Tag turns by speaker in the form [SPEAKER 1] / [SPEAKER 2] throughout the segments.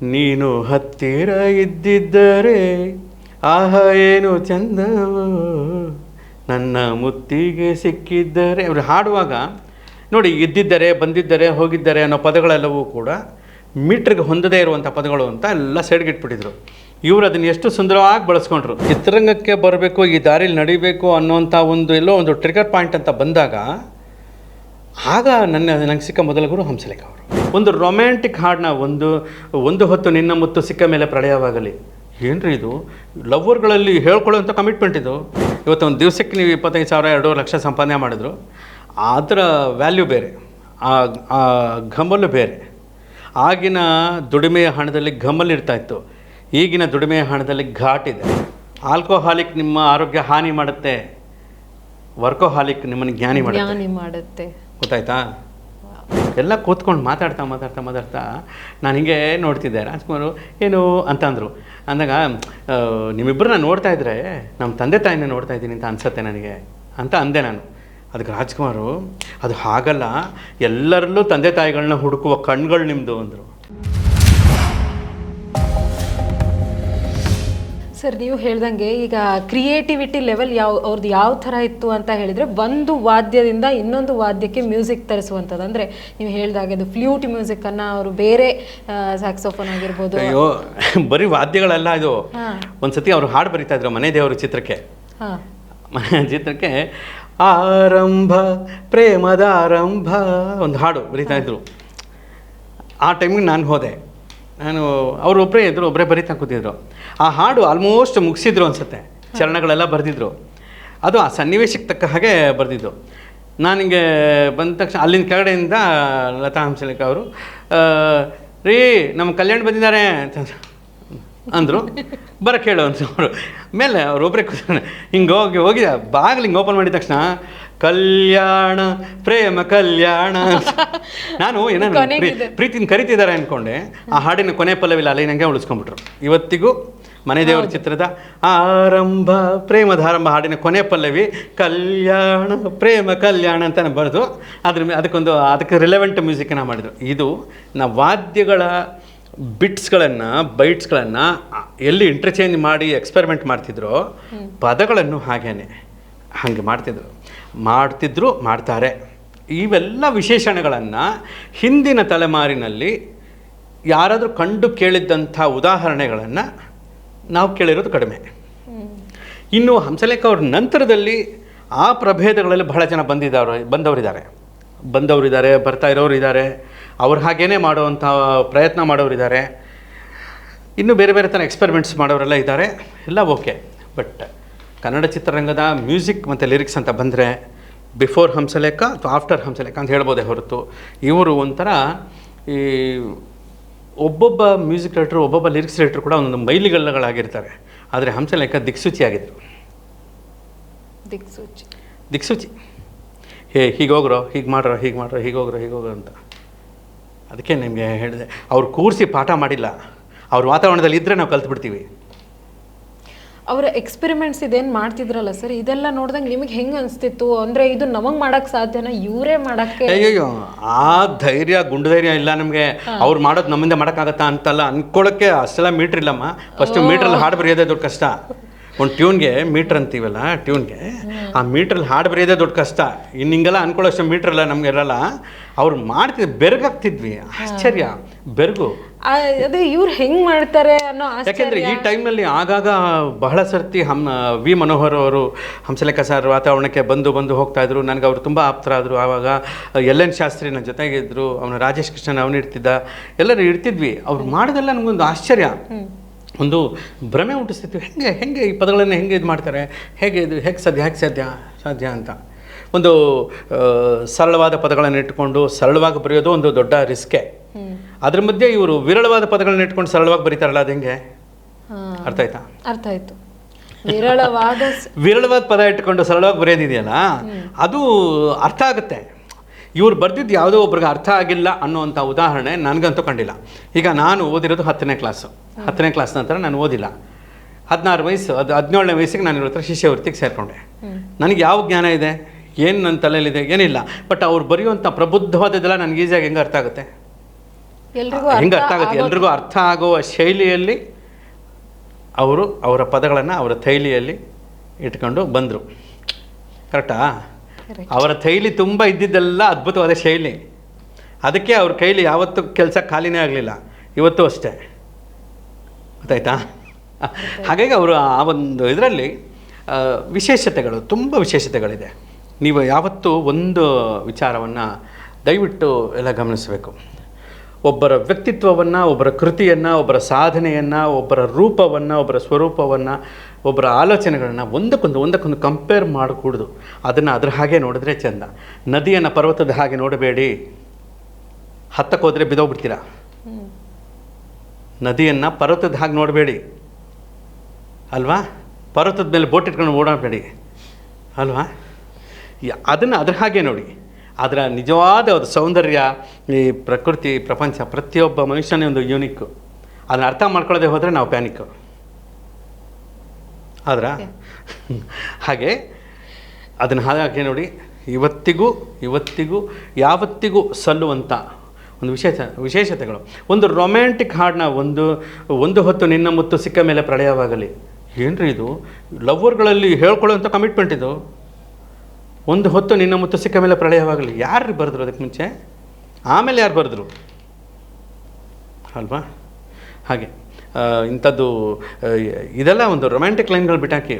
[SPEAKER 1] ನೀನು ಹತ್ತಿರ ಇದ್ದಿದ್ದರೆ ಆಹ ಏನು ಚಂದವೋ ನನ್ನ ಮುತ್ತಿಗೆ ಸಿಕ್ಕಿದ್ದರೆ ಅವರು ಹಾಡುವಾಗ ನೋಡಿ, ಇದ್ದಿದ್ದರೆ, ಬಂದಿದ್ದರೆ, ಹೋಗಿದ್ದರೆ ಅನ್ನೋ ಪದಗಳೆಲ್ಲವೂ ಕೂಡ ಮೀಟ್ರಿಗೆ ಹೊಂದದೇ ಇರುವಂಥ ಪದಗಳು ಅಂತ ಎಲ್ಲ ಸೈಡ್ಗೆ ಇಟ್ಬಿಟ್ಟಿದ್ರು. ಇವರು ಅದನ್ನು ಎಷ್ಟು ಸುಂದರವಾಗಿ ಬಳಸ್ಕೊಂಡ್ರು. ಚಿತ್ರರಂಗಕ್ಕೆ ಬರಬೇಕು, ಈ ದಾರಿಲಿ ನಡಿಬೇಕು ಅನ್ನೋಂಥ ಎಲ್ಲೋ ಒಂದು ಟ್ರಿಗರ್ ಪಾಯಿಂಟ್ ಅಂತ ಬಂದಾಗ ಆಗ ನಂಗೆ ಸಿಕ್ಕ ಮೊದಲ ಗುರು ಹಂಸಲೇಖ ಅವರು. ಒಂದು ರೊಮ್ಯಾಂಟಿಕ್ ಹಾಡನ್ನ ಒಂದು ಹೊತ್ತು ನಿನ್ನ ಮುತ್ತು ಸಿಕ್ಕ ಮೇಲೆ ಪ್ರಳಯವಾಗಲಿ, ಏನ್ರಿ ಇದು ಲವ್ವರ್ಗಳಲ್ಲಿ ಹೇಳ್ಕೊಳ್ಳೋಂಥ ಕಮಿಟ್ಮೆಂಟ್ ಇದು. ಇವತ್ತು ಒಂದು ದಿವಸಕ್ಕೆ ನೀವು 25,000 2 ಲಕ್ಷ ಸಂಪಾದನೆ ಮಾಡಿದ್ರು, ಅದರ ವ್ಯಾಲ್ಯೂ ಬೇರೆ, ಆ ಘಮಲು ಬೇರೆ. ಆಗಿನ ದುಡಿಮೆಯ ಹಣದಲ್ಲಿ ಘಮಲ್ ಇರ್ತಾಯಿತ್ತು, ಈಗಿನ ದುಡಿಮೆಯ ಹಣದಲ್ಲಿ ಘಾಟ್ ಇದೆ. ಆಲ್ಕೋಹಾಲಿಕ್ ನಿಮ್ಮ ಆರೋಗ್ಯ ಹಾನಿ ಮಾಡುತ್ತೆ, ವರ್ಕೋಹಾಲಿಕ್ ನಿಮ್ಮನ್ನು ಜ್ಞಾನಿ ಮಾಡುತ್ತೆ. ಗೊತ್ತಾಯ್ತಾ? ಎಲ್ಲ ಕೂತ್ಕೊಂಡು ಮಾತಾಡ್ತಾ ನಾನು ಹಿಂಗೆ ನೋಡ್ತಿದ್ದೆ. ರಾಜ್ಕುಮಾರು ಏನು ಅಂತಂದರು. ಅಂದಾಗ ನಿಮ್ಮಿಬ್ಬರನ್ನ ನೋಡ್ತಾ ಇದ್ದರೆ ನಮ್ಮ ತಂದೆ ತಾಯಿನ ನೋಡ್ತಾ ಇದ್ದೀನಿ ಅಂತ ಅನಿಸುತ್ತೆ ನನಗೆ ಅಂತ ಅಂದೆ ನಾನು. ಅದಕ್ಕೆ ರಾಜ್ಕುಮಾರು ಅದು ಹಾಗಲ್ಲ, ಎಲ್ಲರಲ್ಲೂ ತಂದೆ ತಾಯಿಗಳನ್ನ ಹುಡುಕುವ ಕಣ್ಗಳು ನಿಮ್ಮದು ಅಂದರು.
[SPEAKER 2] ಸರ್, ನೀವು ಹೇಳ್ದಂಗೆ ಈಗ ಕ್ರಿಯೇಟಿವಿಟಿ ಲೆವೆಲ್ ಅವ್ರದ್ದು ಯಾವ ಥರ ಇತ್ತು ಅಂತ ಹೇಳಿದರೆ, ಒಂದು ವಾದ್ಯದಿಂದ ಇನ್ನೊಂದು ವಾದ್ಯಕ್ಕೆ ಮ್ಯೂಸಿಕ್ ತರಿಸುವಂಥದ್ದು. ಅಂದರೆ ನೀವು ಹೇಳಿದಾಗೆ ಅದು ಫ್ಲ್ಯೂಟ್ ಮ್ಯೂಸಿಕ್ಕನ್ನು ಅವರು ಬೇರೆ ಸ್ಯಾಕ್ಸೋಫೋನ್ ಆಗಿರ್ಬೋದು.
[SPEAKER 1] ಅಯ್ಯೋ, ಬರೀ ವಾದ್ಯಗಳೆಲ್ಲ ಇದು. ಒಂದ್ಸತಿ ಅವರು ಹಾಡು ಬರೀತಾ ಇದ್ರು ಮನೆ ದೇವರು ಚಿತ್ರಕ್ಕೆ. ಮನೆ ಚಿತ್ರಕ್ಕೆ ಆರಂಭ ಪ್ರೇಮದ ಆರಂಭ ಒಂದು ಹಾಡು ಬರೀತಾ ಇದ್ರು. ಆ ಟೈಮಿಗೆ ನಾನು ಹೋದೆ. ಅವರು ಒಬ್ಬರೇ ಬರೀತಾ ಕೂತಿದ್ರು. ಆ ಹಾಡು ಆಲ್ಮೋಸ್ಟ್ ಮುಗಿಸಿದ್ರು ಅನಿಸುತ್ತೆ, ಚರಣಗಳೆಲ್ಲ ಬರೆದಿದ್ರು. ಅದು ಆ ಸನ್ನಿವೇಶಕ್ಕೆ ತಕ್ಕ ಹಾಗೆ ಬರೆದಿದ್ದು. ನನಗೆ ಬಂದ ತಕ್ಷಣ ಅಲ್ಲಿನ ಕೆಳಗಡೆಯಿಂದ ಲತಾ ಹಂಸಲೇಖ ಅವರು ರೀ ನಮ್ಮ ಕಲ್ಯಾಣ ಬಂದಿದ್ದಾರೆ ಅಂತ ಅಂದರು. ಬರಕ್ಕೆ ಹೇಳು ಅಂತ ಅವರು ಮೇಲೆ ಒಬ್ಬರೇ ಕೂತ ಹಿಂಗೆ ಹೋಗಿದ್ದ ಬಾಗಿಲು ಹಿಂಗೆ ಓಪನ್ ಮಾಡಿದ ತಕ್ಷಣ ಕಲ್ಯಾಣ ಪ್ರೇಮ ಕಲ್ಯಾಣ ನಾನು ಏನಾದ್ರು ಪ್ರೀತಿನ ಕರಿತಿದ್ದಾರೆ ಅಂದ್ಕೊಂಡೆ. ಆ ಹಾಡಿನ ಕೊನೆ ಪಲ್ಲವಿಲ್ಲ ಅಲ್ಲಿ ನನಗೆ ಉಳಿಸ್ಕೊಂಡ್ಬಿಟ್ರು. ಇವತ್ತಿಗೂ ಮನೆ ದೇವರ ಚಿತ್ರದ ಆರಂಭ ಪ್ರೇಮದ ಆರಂಭ ಹಾಡಿನ ಕೊನೆ ಪಲ್ಲವಿ ಕಲ್ಯಾಣ ಪ್ರೇಮ ಕಲ್ಯಾಣ ಅಂತ ಬರೆದು ಅದಕ್ಕೆ ರಿಲೆವೆಂಟ್ ಮ್ಯೂಸಿಕನ್ನು ಮಾಡಿದರು. ಇದು ನಾವು ವಾದ್ಯಗಳ ಬಿಟ್ಸ್ಗಳನ್ನು ಬೈಟ್ಸ್ಗಳನ್ನು ಎಲ್ಲಿ ಇಂಟರ್ಚೇಂಜ್ ಮಾಡಿ ಎಕ್ಸ್ಪೆರಿಮೆಂಟ್ ಮಾಡ್ತಿದ್ರೋ, ಪದಗಳನ್ನು ಹಾಗೆ ಮಾಡ್ತಾರೆ. ಇವೆಲ್ಲ ವಿಶೇಷಣಗಳನ್ನು ಹಿಂದಿನ ತಲೆಮಾರಿನಲ್ಲಿ ಯಾರಾದರೂ ಕಂಡು ಕೇಳಿದ್ದಂಥ ಉದಾಹರಣೆಗಳನ್ನು ನಾವು ಕೇಳಿರೋದು ಕಡಿಮೆ. ಇನ್ನು ಹಂಸಲೇಖ ಅವ್ರ ನಂತರದಲ್ಲಿ ಆ ಪ್ರಭೇದಗಳಲ್ಲಿ ಬಹಳ ಜನ ಬಂದವರಿದ್ದಾರೆ, ಬರ್ತಾ ಇರೋರು ಇದ್ದಾರೆ, ಅವ್ರು ಹಾಗೇ ಮಾಡುವಂಥ ಪ್ರಯತ್ನ ಮಾಡೋರಿದ್ದಾರೆ, ಇನ್ನೂ ಬೇರೆ ಬೇರೆ ಥರ ಎಕ್ಸ್ಪೆರಿಮೆಂಟ್ಸ್ ಮಾಡೋರೆಲ್ಲ ಇದ್ದಾರೆ. ಎಲ್ಲ ಓಕೆ. ಬಟ್ ಕನ್ನಡ ಚಿತ್ರರಂಗದ ಮ್ಯೂಸಿಕ್ ಮತ್ತು ಲಿರಿಕ್ಸ್ ಅಂತ ಬಂದರೆ ಬಿಫೋರ್ ಹಂಸಲೇಖ ಅಥವಾ ಆಫ್ಟರ್ ಹಂಸಲೇಖ ಅಂತ ಹೇಳ್ಬೋದೇ ಹೊರತು, ಇವರು ಒಂಥರ ಈ ಒಬ್ಬೊಬ್ಬ ಮ್ಯೂಸಿಕ್ ಡೈರೆಕ್ಟ್ರು, ಒಬ್ಬೊಬ್ಬ ಲಿರಿಕ್ಸ್ ಡೈರೆಕ್ಟ್ರು ಕೂಡ ಒಂದೊಂದು ಮೈಲಿಗಲ್ಲುಗಳಾಗಿರ್ತಾರೆ. ಆದರೆ ಹಂಸಲೇಖ ದಿಕ್ಸೂಚಿಯಾಗಿದ್ದರು. ದಿಕ್ಸೂಚಿ ಹೀಗೆ ಹೋಗ್ರೋ, ಹೀಗೆ ಮಾಡ್ರೋ, ಹೀಗೆ ಹೋಗ್ರೋ ಅಂತ. ಅದಕ್ಕೆ ನಿಮಗೆ ಹೇಳಿದೆ, ಅವ್ರು ಕೂರಿಸಿ ಪಾಠ ಮಾಡಿಲ್ಲ, ಅವ್ರ ವಾತಾವರಣದಲ್ಲಿ ಇದ್ದರೆ ನಾವು ಕಲ್ತ್ಬಿಡ್ತೀವಿ.
[SPEAKER 2] ಅವರ ಎಕ್ಸ್ಪೆರಿಮೆಂಟ್ಸ್ ಇದೇನು ಮಾಡ್ತಿದ್ರಲ್ಲ ಸರ್, ಇದೆಲ್ಲ ನೋಡಿದಂಗೆ ನಿಮಗೆ ಹೆಂಗೆ ಅನಿಸ್ತಿತ್ತು? ಅಂದರೆ ಇದು ನಮಗೆ ಮಾಡೋಕ್ಕೆ ಸಾಧ್ಯನಾ? ಇವರೇ ಮಾಡೋಕ್ಕೆ?
[SPEAKER 1] ಅಯ್ಯೋ, ಆ ಧೈರ್ಯ ಗುಂಡು ಧೈರ್ಯ ಇಲ್ಲ ನಮಗೆ. ಅವ್ರು ಮಾಡೋದು ನಮ್ಮಿಂದ ಮಾಡೋಕ್ಕಾಗತ್ತಾ ಅಂತಲ್ಲ ಅಂದ್ಕೊಳ್ಳೋಕ್ಕೆ ಅಷ್ಟೆಲ್ಲ ಮೀಟ್ರ್ ಇಲ್ಲಮ್ಮ. ಫಸ್ಟ್ ಮೀಟ್ರಲ್ಲಿ ಹಾಡು ಬರೆಯೋದೇ ದೊಡ್ಡ ಕಷ್ಟ. ಒಂದು ಟ್ಯೂನ್ಗೆ ಮೀಟ್ರ್ ಅಂತೀವಲ್ಲ, ಟ್ಯೂನ್ಗೆ ಆ ಮೀಟ್ರಲ್ಲಿ ಹಾಡು ಬರೆಯೋದೇ ದೊಡ್ಡ ಕಷ್ಟ. ಇನ್ನು ಹಿಂಗೆಲ್ಲ ಅಂದ್ಕೊಳ್ಳೋಷ್ಟು ಮೀಟ್ರಲ್ಲ ನಮ್ಗೆ ಇರಲ್ಲ. ಅವ್ರು ಮಾಡ್ತಿದ್ವಿ, ಬೆರಗಾಗ್ತಿದ್ವಿ. ಆಶ್ಚರ್ಯ, ಬೆರಗು.
[SPEAKER 2] ಅದೇ ಇವ್ರು ಹೆಂಗೆ ಮಾಡ್ತಾರೆ ಅನ್ನೋ.
[SPEAKER 1] ಯಾಕೆಂದರೆ ಈ ಟೈಮ್ನಲ್ಲಿ ಆಗಾಗ ಬಹಳ ಸರ್ತಿ ವಿ ಮನೋಹರ್ ಅವರು ಹಂಸಲೇಖ ಸರ್ ವಾತಾವರಣಕ್ಕೆ ಬಂದು ಹೋಗ್ತಾಯಿದ್ರು. ನನಗೆ ಅವರು ತುಂಬ ಆಪ್ತರಾದರು. ಆವಾಗ LN ಶಾಸ್ತ್ರಿ ನನ್ನ ಜೊತೆಗಿದ್ದರು, ಅವನು ರಾಜೇಶ್ ಕೃಷ್ಣನ್ ಅವನು ಇರ್ತಿದ್ದ, ಎಲ್ಲರೂ ಇರ್ತಿದ್ವಿ. ಅವ್ರು ಮಾಡೋದೆಲ್ಲ ನಮಗೊಂದು ಆಶ್ಚರ್ಯ, ಒಂದು ಭ್ರಮೆ ಹುಟ್ಟಿಸ್ತಿದ್ವಿ. ಹೆಂಗೆ ಈ ಪದಗಳನ್ನು ಹೆಂಗೆ ಇದು ಮಾಡ್ತಾರೆ, ಹೇಗೆ ಸಾಧ್ಯ ಅಂತ. ಒಂದು ಸರಳವಾದ ಪದಗಳನ್ನು ಇಟ್ಕೊಂಡು ಸರಳವಾಗಿ ಬರೆಯೋದು ಒಂದು ದೊಡ್ಡ ರಿಸ್ಕೆ. ಅದ್ರ ಮಧ್ಯೆ ಇವರು ವಿರಳವಾದ ಪದಗಳನ್ನ ಇಟ್ಕೊಂಡು ಸರಳವಾಗಿ ಬರೀತಾರಲ್ಲ, ಅದು ಹೆಂಗೆ ಅರ್ಥ ಆಯ್ತು? ವಿರಳವಾದ ಪದ ಇಟ್ಕೊಂಡು ಸರಳವಾಗಿ ಬರೆಯೋದಿದೆಯಲ್ಲ, ಅದು ಅರ್ಥ ಆಗುತ್ತೆ. ಇವ್ರು ಬರೆದಿದ್ದು ಯಾವುದೋ ಒಬ್ರಿಗೆ ಅರ್ಥ ಆಗಿಲ್ಲ ಅನ್ನೋವಂಥ ಉದಾಹರಣೆ ನನಗಂತೂ ಕಂಡಿಲ್ಲ. ಈಗ ನಾನು ಓದಿರೋದು 10ನೇ ಕ್ಲಾಸ್ ನಂತರ ನಾನು ಓದಿಲ್ಲ. 16 ವಯಸ್ಸು, 17ನೇ ವಯಸ್ಸಿಗೆ ನಾನು ಇವ್ರ ಹತ್ರ ಶಿಷ್ಯವೃತ್ತಿಗೆ ಸೇರಿಕೊಂಡೆ. ನನಗೆ ಯಾವ ಜ್ಞಾನ ಇದೆ, ಏನು ನನ್ನ ತಲೆಯಲ್ಲಿದೆ, ಏನಿಲ್ಲ. ಬಟ್ ಅವ್ರು ಬರೆಯುವಂಥ ಪ್ರಬುದ್ಧವಾದದ್ದೆಲ್ಲ ನನಗೆ ಈಸಿಯಾಗಿ ಹೆಂಗೆ ಅರ್ಥ ಆಗುತ್ತೆ? ಹೆಂಗೆ ಅರ್ಥ ಆಗುತ್ತೆ, ಎಲ್ರಿಗೂ ಅರ್ಥ ಆಗುವ ಶೈಲಿಯಲ್ಲಿ ಅವರು ಅವರ ಪದಗಳನ್ನು ಅವರ ಥೈಲಿಯಲ್ಲಿ ಇಟ್ಕೊಂಡು ಬಂದರು. ಕರೆಕ್ಟಾ? ಅವರ ಥೈಲಿ ತುಂಬ ಇದ್ದಿದ್ದೆಲ್ಲ ಅದ್ಭುತವಾದ ಶೈಲಿ. ಅದಕ್ಕೆ ಅವ್ರ ಕೈಲಿ ಯಾವತ್ತೂ ಕೆಲಸ ಖಾಲಿನೇ ಆಗಲಿಲ್ಲ, ಇವತ್ತು ಅಷ್ಟೇ. ಗೊತ್ತಾಯ್ತಾ? ಹಾಗಾಗಿ ಅವರು ಆ ಒಂದು ಇದರಲ್ಲಿ ವಿಶೇಷತೆಗಳು, ತುಂಬ ವಿಶೇಷತೆಗಳಿದೆ. ನೀವು ಯಾವತ್ತೂ ಒಂದು ವಿಚಾರವನ್ನು ದಯವಿಟ್ಟು ಎಲ್ಲ ಗಮನಿಸಬೇಕು. ಒಬ್ಬರ ವ್ಯಕ್ತಿತ್ವವನ್ನು, ಒಬ್ಬರ ಕೃತಿಯನ್ನು, ಒಬ್ಬರ ಸಾಧನೆಯನ್ನು, ಒಬ್ಬರ ರೂಪವನ್ನು, ಒಬ್ಬರ ಸ್ವರೂಪವನ್ನು, ಒಬ್ಬರ ಆಲೋಚನೆಗಳನ್ನು ಒಂದಕ್ಕೊಂದು ಕಂಪೇರ್ ಮಾಡಕೂಡ್ದು. ಅದನ್ನು ಅದ್ರ ಹಾಗೆ ನೋಡಿದ್ರೆ ಚೆಂದ. ನದಿಯನ್ನು ಪರ್ವತದ ಹಾಗೆ ನೋಡಬೇಡಿ, ಹತ್ತಕ್ಕೆ ಹೋದರೆ ಬಿದ್ದೋಗ್ಬಿಡ್ತೀರಾ. ನದಿಯನ್ನು ಪರ್ವತದ ಹಾಗೆ ನೋಡಬೇಡಿ ಅಲ್ವಾ, ಪರ್ವತದ ಮೇಲೆ ಬೋಟ್ ಇಟ್ಕೊಂಡು ಓಡಾಡಬೇಡಿ ಅಲ್ವಾ. ಅದನ್ನು ಅದ್ರ ಹಾಗೆ ನೋಡಿ. ಅದರ ನಿಜವಾದ ಒಂದು ಸೌಂದರ್ಯ, ಈ ಪ್ರಕೃತಿ, ಪ್ರಪಂಚ, ಪ್ರತಿಯೊಬ್ಬ ಮನುಷ್ಯನೇ ಒಂದು ಯೂನಿಕ್ಕು. ಅದನ್ನು ಅರ್ಥ ಮಾಡ್ಕೊಳ್ಳೋದೇ ಹೋದರೆ ನಾವು ಪ್ಯಾನಿಕ್ಕು. ಆದ್ರೆ ಹಾಗೆ ಅದನ್ನು ಹಾಗೆ ನೋಡಿ, ಇವತ್ತಿಗೂ ಯಾವತ್ತಿಗೂ ಸಲ್ಲುವಂಥ ಒಂದು ವಿಶೇಷತೆಗಳು. ಒಂದು ರೊಮ್ಯಾಂಟಿಕ್ ಹಾಡನ್ನ ಒಂದು ಹೊತ್ತು ನಿನ್ನ ಮುತ್ತು ಸಿಕ್ಕ ಮೇಲೆ ಪ್ರಳಯವಾಗಲಿ. ಏನ್ರಿ ಇದು? ಲವ್ವರ್ಗಳಲ್ಲಿ ಹೇಳ್ಕೊಳ್ಳೋವಂಥ ಕಮಿಟ್ಮೆಂಟ್ ಇದು. ಒಂದು ಹೊತ್ತು ನಿನ್ನ ಮುತ್ತು ಸಿಕ್ಕ ಮೇಲೆ ಪ್ರಳಯವಾಗಲಿ. ಯಾರು ಬರೆದ್ರು ಅದಕ್ಕೆ ಮುಂಚೆ? ಆಮೇಲೆ ಯಾರು ಬರೆದ್ರು ಅಲ್ವಾ? ಹಾಗೆ ಇಂಥದ್ದು ಇದೆಲ್ಲ ಒಂದು ರೊಮ್ಯಾಂಟಿಕ್ ಲೈನ್ಗಳು ಬಿಟ್ಟಾಕಿ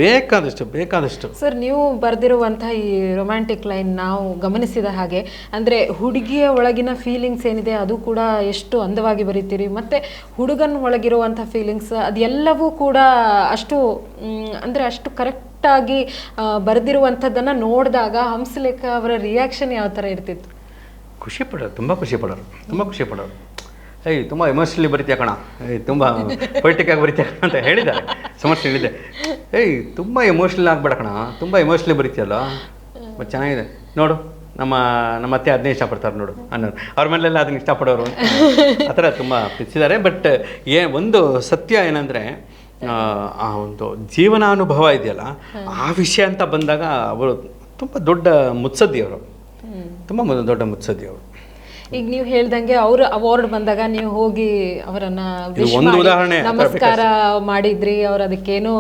[SPEAKER 1] ಬೇಕಾದಷ್ಟು.
[SPEAKER 2] ಸರ್, ನೀವು ಬರೆದಿರುವಂಥ ಈ ರೊಮ್ಯಾಂಟಿಕ್ ಲೈನ್ ನಾವು ಗಮನಿಸಿದ ಹಾಗೆ ಅಂದರೆ ಹುಡುಗಿಯ ಒಳಗಿನ ಫೀಲಿಂಗ್ಸ್ ಏನಿದೆ ಅದು ಕೂಡ ಎಷ್ಟು ಅಂದವಾಗಿ ಬರೀತೀರಿ, ಮತ್ತು ಹುಡುಗನ ಒಳಗಿರುವಂಥ ಫೀಲಿಂಗ್ಸ್ ಅದೆಲ್ಲವೂ ಕೂಡ ಅಷ್ಟು ಅಂದರೆ ಅಷ್ಟು ಕರೆಕ್ಟಾಗಿ ಬರೆದಿರುವಂಥದ್ದನ್ನು ನೋಡಿದಾಗ ಹಂಸಲೇಖ ಅವರ ರಿಯಾಕ್ಷನ್ ಯಾವ ಥರ ಇರ್ತಿತ್ತು?
[SPEAKER 1] ತುಂಬ ಖುಷಿ ಪಡೋರು. ತುಂಬ ಎಮೋಷ್ನಲಿ ಬರೀತೀಯ ಕಣ, ತುಂಬ ಪೊಯಿಟಿಕ್ಕಾಗಿ ಬರೀತೀಯ ಅಂತ ಹೇಳಿದ್ದಾರೆ. ಸಮಸ್ಯೆ ಹೇಳಿದೆ, ತುಂಬ ಎಮೋಷ್ನಲ್ ಆಗಬೇಡ ಕಣ, ತುಂಬ ಎಮೋಷ್ನಲಿ ಬರೀತೀಯಲ್ಲ, ಬಟ್ ಚೆನ್ನಾಗಿದೆ ನೋಡು. ನಮ್ಮ ಅತ್ತೆ ಅದನ್ನೇ ಇಷ್ಟಪಡ್ತಾರೆ ನೋಡು ಅನ್ನೋರು. ಅವ್ರ ಮೇಲೆಲ್ಲ ಅದನ್ನ ಇಷ್ಟಪಡೋರು ಆ ಥರ ತುಂಬ ಪ್ರೀತಿಸಿದ್ದಾರೆ. ಬಟ್ ಒಂದು ಸತ್ಯ ಏನಂದರೆ, ಆ ಒಂದು ಜೀವನಾನುಭವ ಇದೆಯಲ್ಲ, ಆ ವಿಷಯ ಅಂತ ಬಂದಾಗ ಅವರು ತುಂಬ ದೊಡ್ಡ ಮುತ್ಸದ್ದಿಯವರು.
[SPEAKER 2] ಈಗ ನೀವು ಹೇಳ್ದಂಗೆ ಅವ್ರ ಅವಾರ್ಡ್ ಬಂದಾಗ ನೀವು ಹೋಗಿ ಅವರನ್ನ ನಮಸ್ಕಾರ ಮಾಡಿದ್ರಿ, ಅವ್ರು ಅದಕ್ಕೇನೋ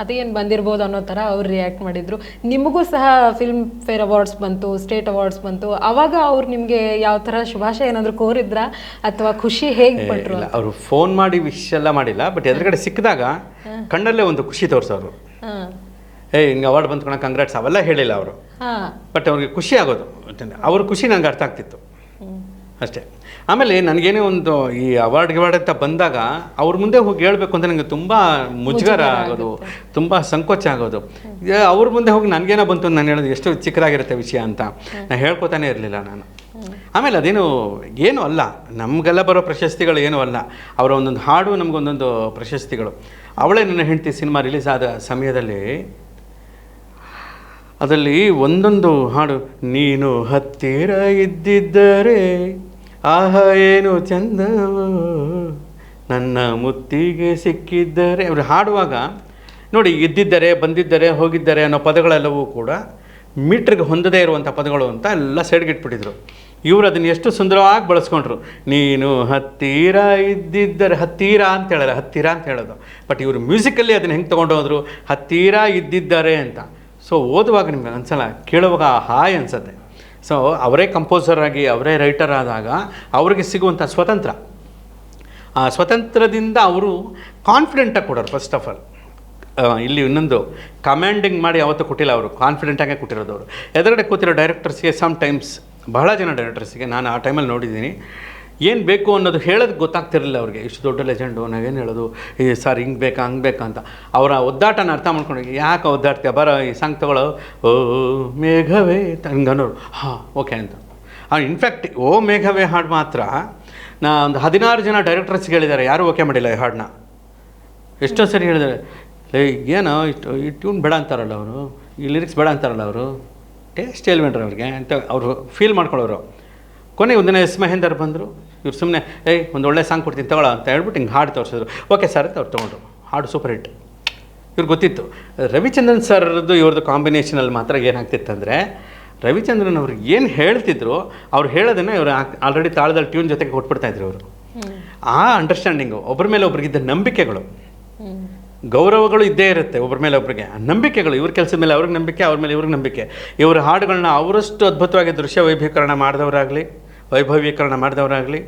[SPEAKER 2] ಅದೇನು ಬಂದಿರ್ಬೋದು ಅನ್ನೋ ಥರ ಅವ್ರು ರಿಯಾಕ್ಟ್ ಮಾಡಿದ್ರು. ನಿಮಗೂ ಸಹ ಫಿಲ್ಮ್ ಫೇರ್ ಅವಾರ್ಡ್ಸ್ ಬಂತು, ಸ್ಟೇಟ್ ಅವಾರ್ಡ್ಸ್ ಬಂತು. ಅವಾಗ ಅವ್ರು ನಿಮಗೆ ಯಾವ ಥರ ಶುಭಾಶಯ ಏನಾದರೂ ಕೋರಿದ್ರ ಅಥವಾ ಖುಷಿ ಹೇಗೆ ಪಟ್ರು?
[SPEAKER 1] ಅವರು ಫೋನ್ ಮಾಡಿ ವಿಶ್ ಎಲ್ಲ ಮಾಡಿಲ್ಲ, ಬಟ್ ಎದುರುಗಡೆ ಸಿಕ್ಕಿದಾಗ ಕಣ್ಣಲ್ಲೇ ಒಂದು ಖುಷಿ ತೋರಿಸೋರು. ಹಿಂಗೆ ಅವಾರ್ಡ್ ಬಂತು ಕಣ, ಕಂಗ್ರಾಟ್ಸ್ ಅವೆಲ್ಲ ಹೇಳಿಲ್ಲ ಅವರು. ಬಟ್ ಅವ್ರಿಗೆ ಖುಷಿ ಆಗೋದು, ಅವ್ರ ಖುಷಿ ನನಗೆ ಅರ್ಥ ಆಗ್ತಿತ್ತು ಅಷ್ಟೇ. ಆಮೇಲೆ ನನಗೇನೇ ಒಂದು ಈ ಅವಾರ್ಡ್ ಅಂತ ಬಂದಾಗ ಅವ್ರ ಮುಂದೆ ಹೋಗಿ ಹೇಳ್ಬೇಕು ಅಂತ ನನಗೆ ತುಂಬ ಮುಜುಗರ ಆಗೋದು, ತುಂಬ ಸಂಕೋಚ ಆಗೋದು. ಅವ್ರ ಮುಂದೆ ಹೋಗಿ ನನಗೇನೋ ಬಂತು ನಾನು ಹೇಳೋದು ಎಷ್ಟು ಚಿಕ್ಕದಾಗಿರುತ್ತೆ ವಿಷಯ ಅಂತ ನಾನು ಹೇಳ್ಕೊತಾನೆ ಇರಲಿಲ್ಲ ನಾನು. ಆಮೇಲೆ ಏನೂ ಅಲ್ಲ, ನಮಗೆಲ್ಲ ಬರೋ ಪ್ರಶಸ್ತಿಗಳು ಏನೂ ಅಲ್ಲ, ಅವರ ಒಂದೊಂದು ಹಾಡು ನಮಗೊಂದೊಂದು ಪ್ರಶಸ್ತಿಗಳು. ಅವಳೇ ನನ್ನ ಹೆಂಡತಿ ಸಿನಿಮಾ ರಿಲೀಸ್ ಆದ ಸಮಯದಲ್ಲಿ ಅದರಲ್ಲಿ ಒಂದೊಂದು ಹಾಡು, ನೀನು ಹತ್ತಿರ ಇದ್ದಿದ್ದರೆ ಆಹ ಏನು ಚಂದವೋ ನನ್ನ ಮುತ್ತಿಗೆ ಸಿಕ್ಕಿದ್ದರೆ. ಅವರು ಹಾಡುವಾಗ ನೋಡಿ, ಇದ್ದಿದ್ದರೆ, ಬಂದಿದ್ದರೆ, ಹೋಗಿದ್ದರೆ ಅನ್ನೋ ಪದಗಳೆಲ್ಲವೂ ಕೂಡ ಮೀಟ್ರಿಗೆ ಹೊಂದದೇ ಇರುವಂಥ ಪದಗಳು ಅಂತ ಎಲ್ಲ ಸೈಡ್ಗಿಟ್ಬಿಟ್ಟಿದ್ರು. ಇವರು ಅದನ್ನು ಎಷ್ಟು ಸುಂದರವಾಗಿ ಬಳಸ್ಕೊಂಡ್ರು. ನೀನು ಹತ್ತಿರ ಇದ್ದಿದ್ದರೆ, ಹತ್ತಿರ ಅಂತ ಹೇಳಲ್ಲ, ಹತ್ತಿರ ಅಂತ ಹೇಳೋದು. ಬಟ್ ಇವರು ಮ್ಯೂಸಿಕಲ್ಲಿ ಅದನ್ನು ಹೆಂಗೆ ತೊಗೊಂಡೋದ್ರು, ಹತ್ತಿರ ಇದ್ದಿದ್ದಾರೆ ಅಂತ. ಸೊ ಓದುವಾಗ ನಿಮ್ಗೆ ಅನ್ಸಲ್ಲ, ಕೇಳುವಾಗ ಹಾಯ್ ಅನ್ಸುತ್ತೆ. ಸೊ ಅವರೇ ಕಂಪೋಸರ್ ಆಗಿ ಅವರೇ ರೈಟರ್ ಆದಾಗ ಅವರಿಗೆ ಸಿಗುವಂಥ ಸ್ವತಂತ್ರ, ಆ ಸ್ವತಂತ್ರದಿಂದ ಅವರು ಕಾನ್ಫಿಡೆಂಟಾಗಿ ಕೊಡೋರು. ಫಸ್ಟ್ ಆಫ್ ಆಲ್ ಇಲ್ಲಿ ಇನ್ನೊಂದು ಕಮ್ಯಾಂಡಿಂಗ್ ಮಾಡಿ ಯಾವತ್ತೂ ಕೊಟ್ಟಿಲ್ಲ, ಅವರು ಕಾನ್ಫಿಡೆಂಟಾಗೇ ಕೊಟ್ಟಿರೋದು. ಅವರು ಎದುರುಗಡೆ ಕೂತಿರೋ ಡೈರೆಕ್ಟರ್ಸ್ಗೆ ಟೈಮ್ಸ್ ಬಹಳ ಜನ ಡೈರೆಕ್ಟರ್ಸ್ಗೆ ನಾನು ಆ ಟೈಮಲ್ಲಿ ನೋಡಿದ್ದೀನಿ, ಏನು ಬೇಕು ಅನ್ನೋದು ಹೇಳೋದು ಗೊತ್ತಾಗ್ತಿರಲಿಲ್ಲ ಅವ್ರಿಗೆ. ಇಷ್ಟು ದೊಡ್ಡ ಲೆಜೆಂಡು, ನಾವೇನು ಹೇಳೋದು, ಈ ಸರ್ ಹಿಂಗೆ ಬೇಕಾ ಹಂಗೆ ಬೇಕಾ ಅಂತ. ಅವರ ಒದ್ದಾಟನ ಅರ್ಥ ಮಾಡ್ಕೊಂಡು, ಯಾಕೆ ಒದ್ದಾಡ್ತೀಯ, ಬರೋ ಈ ಸಾಂಗ್ ತಗೊಳ್ಳೋ, ಓ ಮೇಘವೇ ಹಂಗೆ ಅನ್ನೋರು. ಹಾಂ ಓಕೆ ಅಂತ. ಇನ್ಫ್ಯಾಕ್ಟ್ ಓ ಮೇಘವೇ ಹಾಡು ಮಾತ್ರ ಒಂದು 16 ಜನ ಡೈರೆಕ್ಟರ್ಸ್ಗೆ ಹೇಳಿದ್ದಾರೆ, ಯಾರೂ ಓಕೆ ಮಾಡಿಲ್ಲ ಈ ಹಾಡನ್ನ. ಎಷ್ಟೋ ಸರಿ ಹೇಳಿದ್ದಾರೆ, ಏನೋ ಈ ಟ್ಯೂನ್ ಬೇಡ ಅಂತಾರಲ್ಲ ಅವರು, ಈ ಲಿರಿಕ್ಸ್ ಬೇಡ ಅಂತಾರಲ್ಲ ಅವರು, ಟೇಸ್ಟ್ ಎಲ್ವೇನ್ರಿ ಅವ್ರಿಗೆ ಅಂತ ಅವರು ಫೀಲ್ ಮಾಡ್ಕೊಳ್ಳೋರು. ಕೊನೆಗೆ ಒಂದಿನ ಎಸ್ ಮಹೇಂದರ್ ಬಂದರು, ಇವ್ರು ಸುಮ್ಮನೆ ಒಂದು ಒಳ್ಳೆ ಸಾಂಗ್ ಕೊಡ್ತೀನಿ ತಗೊಳ್ಳೋ ಅಂತ ಹೇಳ್ಬಿಟ್ಟು ಹಿಂಗೆ ಹಾಡು ತೋರಿಸಿದ್ರು. ಓಕೆ ಸರ್ ಅಂತ ಅವ್ರು ತೊಗೊಂಡ್ರು, ಹಾಡು ಸೂಪರ್ ಹಿಟ್. ಇವ್ರಿಗೆ ಗೊತ್ತಿತ್ತು ರವಿಚಂದ್ರನ್ ಸರ್ದು ಇವ್ರದ್ದು ಕಾಂಬಿನೇಷನಲ್ಲಿ ಮಾತ್ರ ಏನಾಗ್ತಿತ್ತಂದರೆ ರವಿಚಂದ್ರನ್ ಅವ್ರು ಏನು ಹೇಳ್ತಿದ್ರು ಅವ್ರು ಹೇಳೋದನ್ನು ಇವರು ಆಲ್ರೆಡಿ ತಾಳದಲ್ಲಿ ಟ್ಯೂನ್ ಜೊತೆಗೆ ಕೊಟ್ಬಿಡ್ತಾಯಿದ್ರು ಅವರು. ಆ ಅಂಡರ್ಸ್ಟ್ಯಾಂಡಿಂಗು, ಒಬ್ಬರ ಮೇಲೆ ಒಬ್ರಿಗಿದ್ದ ನಂಬಿಕೆಗಳು, ಗೌರವಗಳು ಇದ್ದೇ ಇರುತ್ತೆ ಒಬ್ಬರ ಮೇಲೆ ಒಬ್ಬರಿಗೆ. ನಂಬಿಕೆಗಳು, ಇವ್ರ ಕೆಲಸದ ಮೇಲೆ ಅವ್ರಿಗೆ ನಂಬಿಕೆ, ಅವ್ರ ಮೇಲೆ ಇವ್ರಿಗೆ ನಂಬಿಕೆ. ಇವರ ಹಾಡುಗಳನ್ನ ಅವರಷ್ಟು ಅದ್ಭುತವಾಗಿ ದೃಶ್ಯ ವೈಭವೀಕರಣ ಮಾಡಿದವರಾಗಲಿ,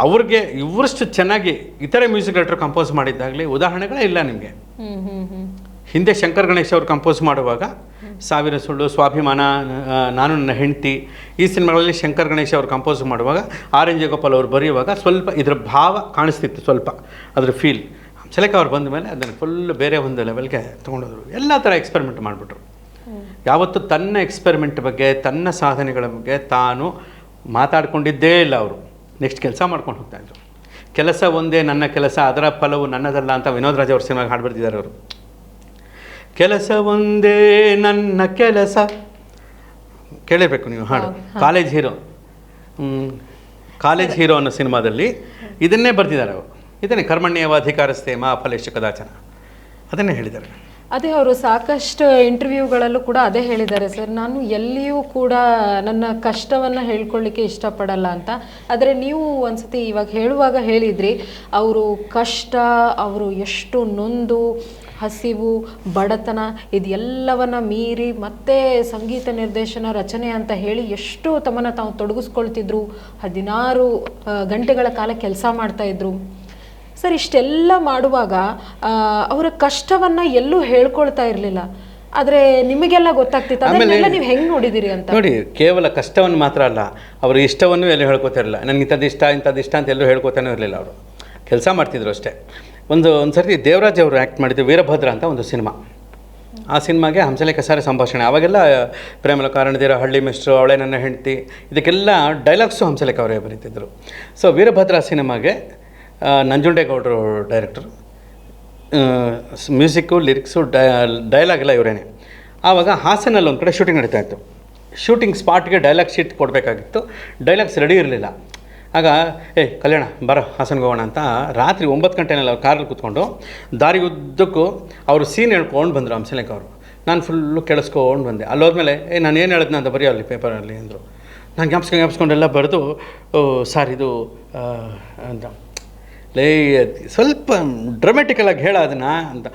[SPEAKER 1] ಅವ್ರಿಗೆ ಇವರಷ್ಟು ಚೆನ್ನಾಗಿ ಇತರೆ ಮ್ಯೂಸಿಕ್ ಡೈರೆಕ್ಟರ್ ಕಂಪೋಸ್ ಮಾಡಿದ್ದಾಗಲಿ ಉದಾಹರಣೆಗಳೇ ಇಲ್ಲ ನಿಮಗೆ. ಹಿಂದೆ ಶಂಕರ್ ಗಣೇಶ್ ಅವರು ಕಂಪೋಸ್ ಮಾಡುವಾಗ ಸಾವಿರ ಸುಳ್ಳು, ಸ್ವಾಭಿಮಾನ, ನಾನು ನನ್ನ ಹೆಂಡತಿ, ಈ ಸಿನಿಮಾಗಳಲ್ಲಿ ಶಂಕರ್ ಗಣೇಶ್ ಅವರು ಕಂಪೋಸ್ ಮಾಡುವಾಗ ಆರ್ ಎನ್ ಜಯಗೋಪಾಲ್ ಅವರು ಬರೆಯುವಾಗ ಸ್ವಲ್ಪ ಇದರ ಭಾವ ಕಾಣಿಸ್ತಿತ್ತು, ಸ್ವಲ್ಪ ಅದರ ಫೀಲ್. ಹಂಸಲೇಖ ಅವ್ರು ಬಂದ ಮೇಲೆ ಅದನ್ನು ಫುಲ್ ಬೇರೆ ಒಂದು ಲೆವೆಲ್ಗೆ ತೊಗೊಂಡೋದ್ರು. ಎಲ್ಲ ಥರ ಎಕ್ಸ್ಪೆರಿಮೆಂಟ್ ಮಾಡಿಬಿಟ್ರು. ಯಾವತ್ತು ತನ್ನ ಎಕ್ಸ್ಪೆರಿಮೆಂಟ್ ಬಗ್ಗೆ, ತನ್ನ ಸಾಧನೆಗಳ ಬಗ್ಗೆ ತಾನು ಮಾತಾಡ್ಕೊಂಡಿದ್ದೇ ಇಲ್ಲ ಅವರು. ನೆಕ್ಸ್ಟ್ ಕೆಲಸ ಮಾಡ್ಕೊಂಡು ಹೋಗ್ತಾಯಿದ್ರು. ಕೆಲಸ ಒಂದೇ ನನ್ನ ಕೆಲಸ, ಅದರ ಫಲವು ನನ್ನದಲ್ಲ ಅಂತ ವಿನೋದ್ ರಾಜ್ ಅವ್ರ ಸಿನಿಮಾಗೆ ಹಾಡು ಬರ್ತಿದ್ದಾರೆ ಅವರು. ಕೆಲಸ ಒಂದೇ ನನ್ನ ಕೆಲಸ, ಕೇಳಿರ್ಬೇಕು ನೀವು ಹಾಡು. ಕಾಲೇಜ್ ಹೀರೋ ಅನ್ನೋ ಸಿನಿಮಾದಲ್ಲಿ ಇದನ್ನೇ ಬರ್ತಿದ್ದಾರೆ ಅವರು. ಇದನ್ನೇ ಕರ್ಮಣ್ಯೇವ ಅಧಿಕಾರಸ್ಥೆ ಮಾ ಫಲೇಶು ಕದಾಚನ, ಅದನ್ನೇ ಹೇಳಿದ್ದಾರೆ.
[SPEAKER 2] ಅದೇ ಅವರು ಸಾಕಷ್ಟು ಇಂಟರ್ವ್ಯೂಗಳಲ್ಲೂ ಕೂಡ ಅದೇ ಹೇಳಿದ್ದಾರೆ ಸರ್, ನಾನು ಎಲ್ಲಿಯೂ ಕೂಡ ನನ್ನ ಕಷ್ಟವನ್ನು ಹೇಳ್ಕೊಳ್ಳಿಕ್ಕೆ ಇಷ್ಟಪಡಲ್ಲ ಅಂತ. ಆದರೆ ನೀವು ಒಂದ್ಸತಿ ಇವಾಗ ಹೇಳುವಾಗ ಹೇಳಿದ್ರಿ, ಅವರು ಕಷ್ಟ, ಅವರು ಎಷ್ಟು ನೊಂದು, ಹಸಿವು, ಬಡತನ ಇದೆಲ್ಲವನ್ನ ಮೀರಿ ಮತ್ತೆ ಸಂಗೀತ ನಿರ್ದೇಶನ, ರಚನೆ ಅಂತ ಹೇಳಿ ಎಷ್ಟು ತಮ್ಮನ್ನು ತಾವು ತೊಡಗಿಸ್ಕೊಳ್ತಿದ್ರು. 16 ಗಂಟೆಗಳ ಕಾಲ ಕೆಲಸ ಮಾಡ್ತಾಯಿದ್ರು ಸರ್. ಇಷ್ಟೆಲ್ಲ ಮಾಡುವಾಗ ಅವರ ಕಷ್ಟವನ್ನು ಎಲ್ಲೂ ಹೇಳ್ಕೊಳ್ತಾ ಇರಲಿಲ್ಲ. ಆದರೆ ನಿಮಗೆಲ್ಲ ಗೊತ್ತಾಗ್ತಿತ್ತು. ಅದನ್ನೆಲ್ಲ ನೀವು ಹೆಂಗೆ ನೋಡಿದ್ದೀರಿ ಅಂತ
[SPEAKER 1] ನೋಡಿ. ಕೇವಲ ಕಷ್ಟವನ್ನು ಮಾತ್ರ ಅಲ್ಲ, ಅವರು ಇಷ್ಟವನ್ನು ಎಲ್ಲೂ ಹೇಳ್ಕೊತಾ ಇರಲಿಲ್ಲ. ನನಗೆ ಇಂಥದ್ದು ಇಷ್ಟ ಅಂತ ಎಲ್ಲೂ ಹೇಳ್ಕೊತಾನೂ ಇರಲಿಲ್ಲ. ಅವರು ಕೆಲಸ ಮಾಡ್ತಿದ್ರು ಅಷ್ಟೇ. ಒಂದು ಸರ್ತಿ ದೇವರಾಜ್ ಅವರು ಆ್ಯಕ್ಟ್ ಮಾಡಿದ್ದು ವೀರಭದ್ರ ಅಂತ ಒಂದು ಸಿನಿಮಾ. ಆ ಸಿನಿಮಾಗೆ ಹಂಸಲೇಖ ಸರ್ ಸಂಭಾಷಣೆ. ಆವಾಗೆಲ್ಲ ಪ್ರೇಮಲ ಕಾರಣದಿರ, ಹಳ್ಳಿ ಮಿಸ್ಟ್ರು, ಅವಳೇ ನನ್ನ ಹೆಂಡತಿ, ಇದಕ್ಕೆಲ್ಲ ಡೈಲಾಗ್ಸು ಹಂಸಲೇಖ ಅವರೇ ಬರೀತಿದ್ರು. ಸೊ ವೀರಭದ್ರ ಸಿನಿಮಾಗೆ ನಂಜುಂಡೇಗೌಡರು ಡೈರೆಕ್ಟರು, ಮ್ಯೂಸಿಕ್ಕು, ಲಿರಿಕ್ಸು, ಡೈಲಾಗ್ ಎಲ್ಲ ಇವರೇನೆ. ಆವಾಗ ಹಾಸನಲ್ಲಿ ಒಂದು ಕಡೆ ಶೂಟಿಂಗ್ ನಡೀತಾ ಇತ್ತು. ಶೂಟಿಂಗ್ ಸ್ಪಾಟ್ಗೆ ಡೈಲಾಗ್ ಶೀಟ್ ಕೊಡಬೇಕಾಗಿತ್ತು. ಡೈಲಾಗ್ಸ್ ರೆಡಿ ಇರಲಿಲ್ಲ. ಆಗ ಕಲ್ಯಾಣ ಬರ ಹಾಸನ್ಗೆ ಹೋಗೋಣ ಅಂತ ರಾತ್ರಿ 9 ಗಂಟೆನಲ್ಲಿ ಅವ್ರು ಕಾರಲ್ಲಿ ಕೂತ್ಕೊಂಡು ದಾರಿ ಉದ್ದಕ್ಕೂ ಅವರು ಸೀನ್ ಹೇಳ್ಕೊಂಡು ಬಂದರು ಹಂಸಲೇಖ ಅವರು. ನಾನು ಫುಲ್ಲು ಕೇಳಿಸ್ಕೊಂಡು ಬಂದೆ. ಅಲ್ಲೋದ್ಮೇಲೆ ನಾನು ಏನು ಹೇಳಿದ್ನ ಅಂತ ಬರೀ ಅಲ್ಲಿ ಪೇಪರಲ್ಲಿ ಅಂದರು. ನಾನು ಜ್ಞಾಪಿಸ್ಕೊಂಡೆಲ್ಲ ಬರೆದು, ಸರ್ ಇದು ಅಂತ ಸ್ವಲ್ಪ ಡ್ರಮೆಟಿಕಲಾಗಿ ಹೇಳ ಅದನ್ನು ಅಂತ.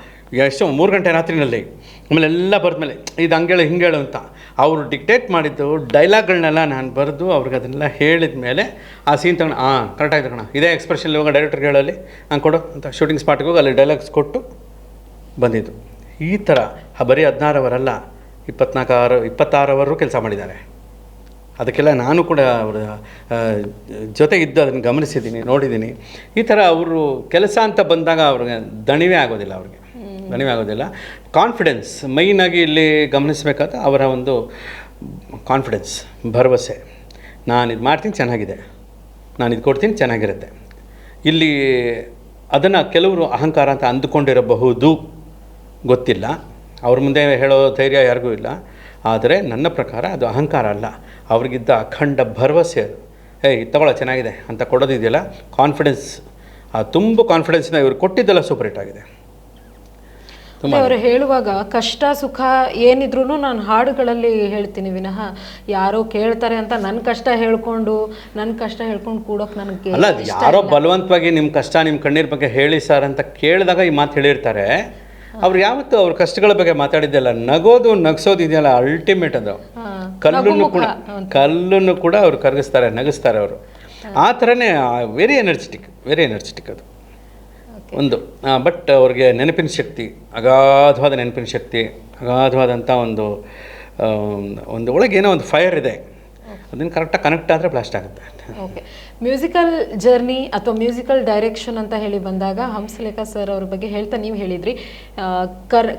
[SPEAKER 1] ಎಷ್ಟು 3 ಗಂಟೆ ರಾತ್ರಿನಲ್ಲಿ. ಆಮೇಲೆ ಎಲ್ಲ ಬರೆದ್ಮೇಲೆ ಇದು ಹಂಗೇಳು ಹಿಂಗೇಳು ಅಂತ ಅವರು ಡಿಕ್ಟೇಟ್ ಮಾಡಿದ್ದು ಡೈಲಾಗ್ಗಳನ್ನೆಲ್ಲ ನಾನು ಬರೆದು ಅವ್ರಿಗೆ ಅದನ್ನೆಲ್ಲ ಹೇಳಿದ ಮೇಲೆ ಆ ಸೀನ್ ತಗೊಂಡು ಕರೆಕ್ಟ್ ಆಯ್ತು ಕಣ, ಇದೇ ಎಕ್ಸ್ಪ್ರೆಷನ್ ಹೋಗೋ ಡೈರೆಕ್ಟರ್ಗೆ ಹೇಳಲ್ಲಿ ಕೊಡು ಅಂತ ಶೂಟಿಂಗ್ ಸ್ಪಾಟ್ಗೆ ಹೋಗಿ ಅಲ್ಲಿ ಡೈಲಾಗ್ಸ್ ಕೊಟ್ಟು ಬಂದಿದ್ದು. ಈ ಥರ ಬರೀ 16 ಅವರಲ್ಲ, 26 ಅವರು ಕೆಲಸ ಮಾಡಿದ್ದಾರೆ. ಅದಕ್ಕೆಲ್ಲ ನಾನು ಕೂಡ ಅವರ ಜೊತೆ ಇದ್ದು ಅದನ್ನು ಗಮನಿಸಿದ್ದೀನಿ, ನೋಡಿದ್ದೀನಿ. ಈ ಥರ ಅವರು ಕೆಲಸ ಅಂತ ಬಂದಾಗ ಅವ್ರಿಗೆ ದಣಿವೇ ಆಗೋದಿಲ್ಲ. ಕಾನ್ಫಿಡೆನ್ಸ್ ಮೈನಾಗಿ ಇಲ್ಲಿ ಗಮನಿಸಬೇಕಾದ ಅವರ ಒಂದು ಕಾನ್ಫಿಡೆನ್ಸ್, ಭರವಸೆ. ನಾನು ಇದು ಮಾಡ್ತೀನಿ ಚೆನ್ನಾಗಿದೆ, ನಾನು ಇದು ಕೊಡ್ತೀನಿ ಚೆನ್ನಾಗಿರುತ್ತೆ. ಇಲ್ಲಿ ಅದನ್ನು ಕೆಲವರು ಅಹಂಕಾರ ಅಂತ ಅಂದುಕೊಂಡಿರಬಹುದು, ಗೊತ್ತಿಲ್ಲ. ಅವ್ರ ಮುಂದೆ ಹೇಳೋ ಧೈರ್ಯ ಯಾರಿಗೂ ಇಲ್ಲ. ಆದರೆ ನನ್ನ ಪ್ರಕಾರ ಅದು ಅಹಂಕಾರ ಅಲ್ಲ, ಅವ್ರಿಗಿದ್ದ ಅಖಂಡ ಭರವಸೆ. ಅದು ತಗೊಳ್ಳೋ ಚೆನ್ನಾಗಿದೆ ಅಂತ ಕೊಡೋದಿದೆಯಲ್ಲ, ಕಾನ್ಫಿಡೆನ್ಸ್. ತುಂಬ ಕಾನ್ಫಿಡೆನ್ಸ್ನ ಇವರು ಕೊಟ್ಟಿದ್ದೆಲ್ಲ ಸೂಪರ್ ಹಿಟ್ ಆಗಿದೆ.
[SPEAKER 2] ಅವರು ಹೇಳುವಾಗ ಕಷ್ಟ ಸುಖ ಏನಿದ್ರು ನಾನು ಹಾಡುಗಳಲ್ಲಿ ಹೇಳ್ತೀನಿ ವಿನಃ ಯಾರೋ ಕೇಳ್ತಾರೆ ಅಂತ ನನ್ನ ಕಷ್ಟ ಹೇಳ್ಕೊಂಡು ಕೂಡೋಕೆ ನನಗೆ
[SPEAKER 1] ಅಲ್ಲ. ಯಾರೋ ಬಲವಂತವಾಗಿ ನಿಮ್ಮ ಕಷ್ಟ, ನಿಮ್ಮ ಕಣ್ಣೀರ್ ಬಗ್ಗೆ ಹೇಳಿ ಸರ್ ಅಂತ ಕೇಳಿದಾಗ ಈ ಮಾತು ಹೇಳಿರ್ತಾರೆ. ಅವ್ರು ಯಾವತ್ತೂ ಅವ್ರ ಕಷ್ಟಗಳ ಬಗ್ಗೆ ಮಾತಾಡಿದ್ದೆಲ್ಲ ನಗೋದು, ನಗಿಸೋದು ಇದೆಯಲ್ಲ ಅಲ್ಟಿಮೇಟ್. ಅದು ಕಲ್ಲನ್ನು ಕೂಡ ಅವ್ರು ಕರಗಿಸ್ತಾರೆ, ನಗಿಸ್ತಾರೆ ಅವರು. ಆ ಥರನೇ ವೆರಿ ಎನರ್ಜೆಟಿಕ್ ಅದು ಒಂದು. ಬಟ್ ಅವ್ರಿಗೆ ನೆನಪಿನ ಶಕ್ತಿ, ಅಗಾಧವಾದ ನೆನಪಿನ ಶಕ್ತಿ, ಅಗಾಧವಾದಂಥ ಒಂದು ಒಳಗೆ ಏನೋ ಒಂದು ಫೈರ್ ಇದೆ. ಅದನ್ನು ಕರೆಕ್ಟಾಗಿ ಕನೆಕ್ಟ್ ಆದರೆ ಬ್ಲಾಸ್ಟ್ ಆಗುತ್ತೆ.
[SPEAKER 2] ಓಕೆ, ಮ್ಯೂಸಿಕಲ್ ಜರ್ನಿ ಅಥವಾ ಮ್ಯೂಸಿಕಲ್ ಡೈರೆಕ್ಷನ್ ಅಂತ ಹೇಳಿ ಬಂದಾಗ ಹಂಸಲೇಖ ಸರ್ ಅವ್ರ ಬಗ್ಗೆ ಹೇಳ್ತಾ ನೀವು ಹೇಳಿದ್ರಿ,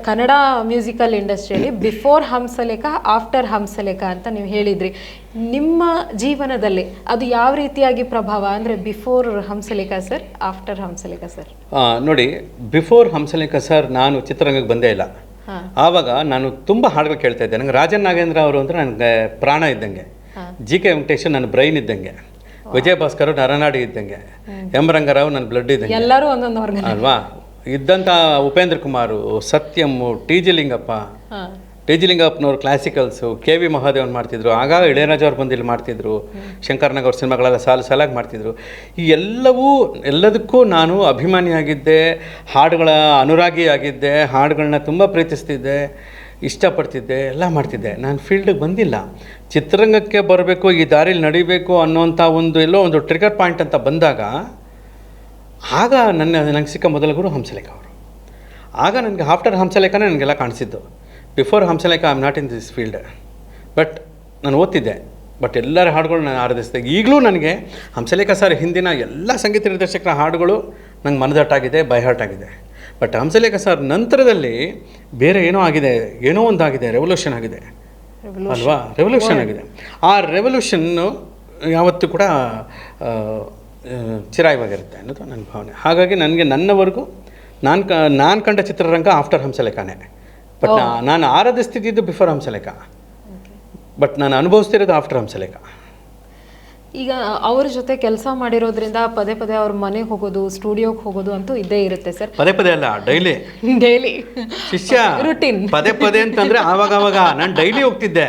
[SPEAKER 2] ಕನ್ನಡ ಮ್ಯೂಸಿಕಲ್ ಇಂಡಸ್ಟ್ರಿಯಲ್ಲಿ ಬಿಫೋರ್ ಹಂಸಲೇಖ, ಆಫ್ಟರ್ ಹಂಸಲೇಖ ಅಂತ ನೀವು ಹೇಳಿದ್ರಿ. ನಿಮ್ಮ ಜೀವನದಲ್ಲಿ ಅದು ಯಾವ ರೀತಿಯಾಗಿ ಪ್ರಭಾವ, ಅಂದರೆ before Hamsalekha sir, after Hamsalekha sir?
[SPEAKER 1] ನೋಡಿ, ಬಿಫೋರ್ ಹಂಸಲೇಖ ಸರ್ ನಾನು ಚಿತ್ರರಂಗಕ್ಕೆ ಬಂದೇ ಇಲ್ಲ. ಆವಾಗ ನಾನು ತುಂಬ ಹಾಡುಗಳು ಕೇಳ್ತಾ ಇದ್ದೆ. ನನಗೆ ರಾಜನ್ ನಾಗೇಂದ್ರ ಅವರು ಅಂದರೆ ನನಗೆ ಪ್ರಾಣ ಇದ್ದಂಗೆ, ಜಿ.ಕೆ. ವೆಂಕಟೇಶ್ ನನ್ನ ಬ್ರೈನ್ ಇದ್ದಂಗೆ, ವಿಜಯ ಭಾಸ್ಕರ್ ನರನಾಡಿ ಇದ್ದಂಗೆ, ಎಂ ರಂಗರಾವ್ ನನ್ನ ಬ್ಲಡ್ ಇದ್ದಂಗೆ,
[SPEAKER 2] ಎಲ್ಲರೂ ಒಂದೊಂದು ಅಲ್ವಾ
[SPEAKER 1] ಇದ್ದಂಥ Upendra Kumar, Satyam, T G Lingappa, T G ಲಿಂಗಪ್ಪನವ್ರು ಕ್ಲಾಸಿಕಲ್ಸು, ಕೆ ವಿ ಮಹಾದೇವನ್ ಮಾಡ್ತಿದ್ರು, ಆಗ ಇಳೆಯರಾಜ ಅವ್ರು ಬಂದು ಇಲ್ಲಿ ಮಾಡ್ತಿದ್ರು, ಶಂಕರ್ನಾಗ್ ಅವ್ರ ಸಿನಿಮಾಗಳೆಲ್ಲ ಸಾಲಾಗಿ ಮಾಡ್ತಿದ್ರು. ಈ ಎಲ್ಲದಕ್ಕೂ ನಾನು ಅಭಿಮಾನಿಯಾಗಿದ್ದೆ, ಹಾಡುಗಳ ಅನುರಾಗಿಯಾಗಿದ್ದೆ, ಹಾಡುಗಳನ್ನ ತುಂಬ ಪ್ರೀತಿಸ್ತಿದ್ದೆ, ಇಷ್ಟಪಡ್ತಿದ್ದೆ, ಎಲ್ಲ ಮಾಡ್ತಿದ್ದೆ. ನಾನು ಫೀಲ್ಡಿಗೆ ಬಂದಿಲ್ಲ, ಚಿತ್ರರಂಗಕ್ಕೆ ಬರಬೇಕು, ಈ ದಾರಿಲಿ ನಡಿಬೇಕು ಅನ್ನೋಂಥ ಎಲ್ಲೋ ಒಂದು ಟ್ರಿಗರ್ ಪಾಯಿಂಟ್ ಅಂತ ಬಂದಾಗ ಆಗ ನನಗೆ ಸಿಕ್ಕ ಮೊದಲ ಗುರು ಹಂಸಲೇಖ ಅವರು. ಆಗ ನನಗೆ ಆಫ್ಟರ್ ಹಂಸಲೇಖನೇ ನನಗೆಲ್ಲ ಕಾಣಿಸಿದ್ದು. Before Hamsalekha I am not in this field. But ನಾನು ಓದ್ತಿದ್ದೆ, ಬಟ್ ಎಲ್ಲರ ಹಾಡುಗಳು ನಾನು ಆರಾಧಿಸಿದೆ. ಈಗಲೂ ನನಗೆ ಹಂಸಲೇಖ ಸರ್ ಹಿಂದಿನ ಎಲ್ಲ ಸಂಗೀತ ನಿರ್ದೇಶಕರ ಹಾಡುಗಳು ನಂಗೆ ಮನದಟ್ಟಾಗಿದೆ, ಬೈ ಹಾರ್ಟ್ ಆಗಿದೆ. ಬಟ್ ಹಂಸಲೇಖ ಸರ್ ನಂತರದಲ್ಲಿ ಬೇರೆ ಏನೋ ಆಗಿದೆ, ಏನೋ ಒಂದಾಗಿದೆ, ರೆವಲ್ಯೂಷನ್ ಆಗಿದೆ ಅಲ್ವಾ, ರೆವಲ್ಯೂಷನ್ ಆಗಿದೆ. ಆ ರೆವಲ್ಯೂಷನ್ನು ಯಾವತ್ತೂ ಕೂಡ ಚಿರಾಯವಾಗಿರುತ್ತೆ ಅನ್ನೋದು ನನ್ನ ಭಾವನೆ. ಹಾಗಾಗಿ ನನಗೆ ನನ್ನವರೆಗೂ ನಾನು ಕಂಡ ಚಿತ್ರರಂಗ ಆಫ್ಟರ್ ಹಂಸಲೇಖನೇ. ಬಟ್ ನಾನು ಆರಾಧಿಸ್ತಿದ್ದು ಬಿಫೋರ್ ಹಂಸಲೇಖ, ಬಟ್ ನಾನು ಅನುಭವಿಸ್ತಿರೋದು ಆಫ್ಟರ್ ಹಂಸಲೇಖ.
[SPEAKER 2] ಈಗ ಅವ್ರ ಜೊತೆ ಕೆಲಸ ಮಾಡಿರೋದ್ರಿಂದ ಪದೇ ಪದೇ ಅವ್ರ ಮನೆಗೆ ಹೋಗೋದು, ಸ್ಟುಡಿಯೋಗೆ ಹೋಗೋದು ಅಂತೂ ಇದ್ದೇ ಇರುತ್ತೆ ಸರ್. ಪದೇ ಅಲ್ಲ, ಡೈಲಿ
[SPEAKER 1] ಶಿಷ್ಯ ರೂಟೀನ್. ಪದೇ ಅಂತಂದರೆ ಆವಾಗ ನಾನು ಡೈಲಿ ಹೋಗ್ತಿದ್ದೆ.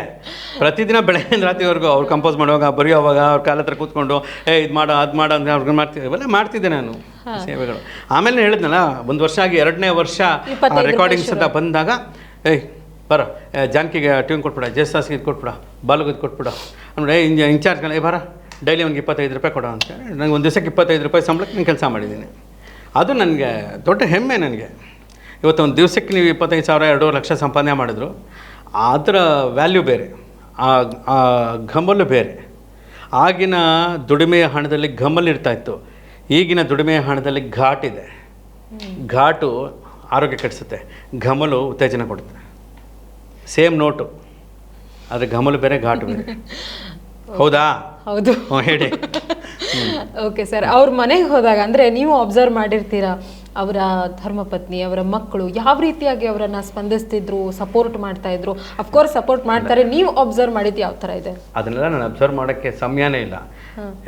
[SPEAKER 1] ಪ್ರತಿದಿನ ಬೆಳಗ್ಗೆಯಿಂದ ರಾತ್ರಿವರೆಗೂ ಅವ್ರು ಕಂಪೋಸ್ ಮಾಡುವಾಗ, ಬರೆಯೋವಾಗ, ಅವ್ರ ಕಾಲ ಹತ್ರ ಕೂತ್ಕೊಂಡು ಇದು ಮಾಡೋ ಅದು ಮಾಡೋ ಅಂತ ಅವ್ರಿಗೆ ಇವೆಲ್ಲ ಮಾಡ್ತಿದ್ದೆ ನಾನು ಸೇವೆಗಳು. ಆಮೇಲೆ ಹೇಳಿದ್ನಲ್ಲ, 1 ವರ್ಷ ಆಗಿ 2ನೇ ವರ್ಷ ರೆಕಾರ್ಡಿಂಗ್ಸ್ ಅಂತ ಬಂದಾಗ, ಬರೋ ಜಾನಕಿಗೆ ಟ್ಯೂನ್ ಕೊಟ್ಬಿಡ, ಜೇಸಾಸ್ಗೆ ಇದು ಕೊಟ್ಬಿಡ, ಬಾಲುಗೆ ಇದು ಕೊಟ್ಬಿಡ ಅಂದರೆ ಇನ್ಚಾರ್ಜ್ಗಳು ಬರ ಡೈಲಿ ಅವ್ನಿಗೆ 25 ರೂಪಾಯಿ ಕೊಡೋ ಅಂತ. ನನಗೆ ಒಂದು ದಿವಸಕ್ಕೆ 25 ರೂಪಾಯಿ ಸಂಬಳಕ್ಕೆ ನಾನು ಕೆಲಸ ಮಾಡಿದ್ದೀನಿ. ಅದು ನನಗೆ ದೊಡ್ಡ ಹೆಮ್ಮೆ. ನನಗೆ ಇವತ್ತು ಒಂದು ದಿವಸಕ್ಕೆ ನೀವು 25,000 2 ಲಕ್ಷ ಸಂಪಾದನೆ ಮಾಡಿದ್ರು, ಅದರ ವ್ಯಾಲ್ಯೂ ಬೇರೆ, ಆ ಘಮಲು ಬೇರೆ. ಆಗಿನ ದುಡಿಮೆಯ ಹಣದಲ್ಲಿ ಘಮಲ್ ಇರ್ತಾಯಿತ್ತು, ಈಗಿನ ದುಡಿಮೆಯ ಹಣದಲ್ಲಿ ಘಾಟಿದೆ. ಘಾಟು ಆರೋಗ್ಯ ಕೆಡಿಸುತ್ತೆ, ಘಮಲು ಉತ್ತೇಜನ ಕೊಡುತ್ತೆ. ಸೇಮ್ ನೋಟು, ಆದರೆ ಘಮಲು ಬೇರೆ, ಘಾಟು ಬೇರೆ. ಹೌದಾ?
[SPEAKER 2] ಹೌದು,
[SPEAKER 1] ಹೇಳಿ.
[SPEAKER 2] ಓಕೆ ಸರ್, ಅವ್ರ ಮನೆಗೆ ಹೋದಾಗ ಅಂದರೆ ನೀವು ಅಬ್ಸರ್ವ್ ಮಾಡಿರ್ತೀರಾ, ಅವರ ಧರ್ಮಪತ್ನಿ, ಅವರ ಮಕ್ಕಳು ಯಾವ ರೀತಿಯಾಗಿ ಅವರನ್ನು ಸ್ಪಂದಿಸ್ತಿದ್ರು, ಸಪೋರ್ಟ್ ಮಾಡ್ತಾಯಿದ್ರು. ಅಫ್ಕೋರ್ಸ್ ಸಪೋರ್ಟ್ ಮಾಡ್ತಾರೆ, ನೀವು ಅಬ್ಸರ್ವ್ ಮಾಡಿದ್ದು ಯಾವ ಥರ ಇದೆ?
[SPEAKER 1] ಅದನ್ನೆಲ್ಲ ನಾನು ಅಬ್ಸರ್ವ್ ಮಾಡೋಕ್ಕೆ ಸಮಯನೇ ಇಲ್ಲ.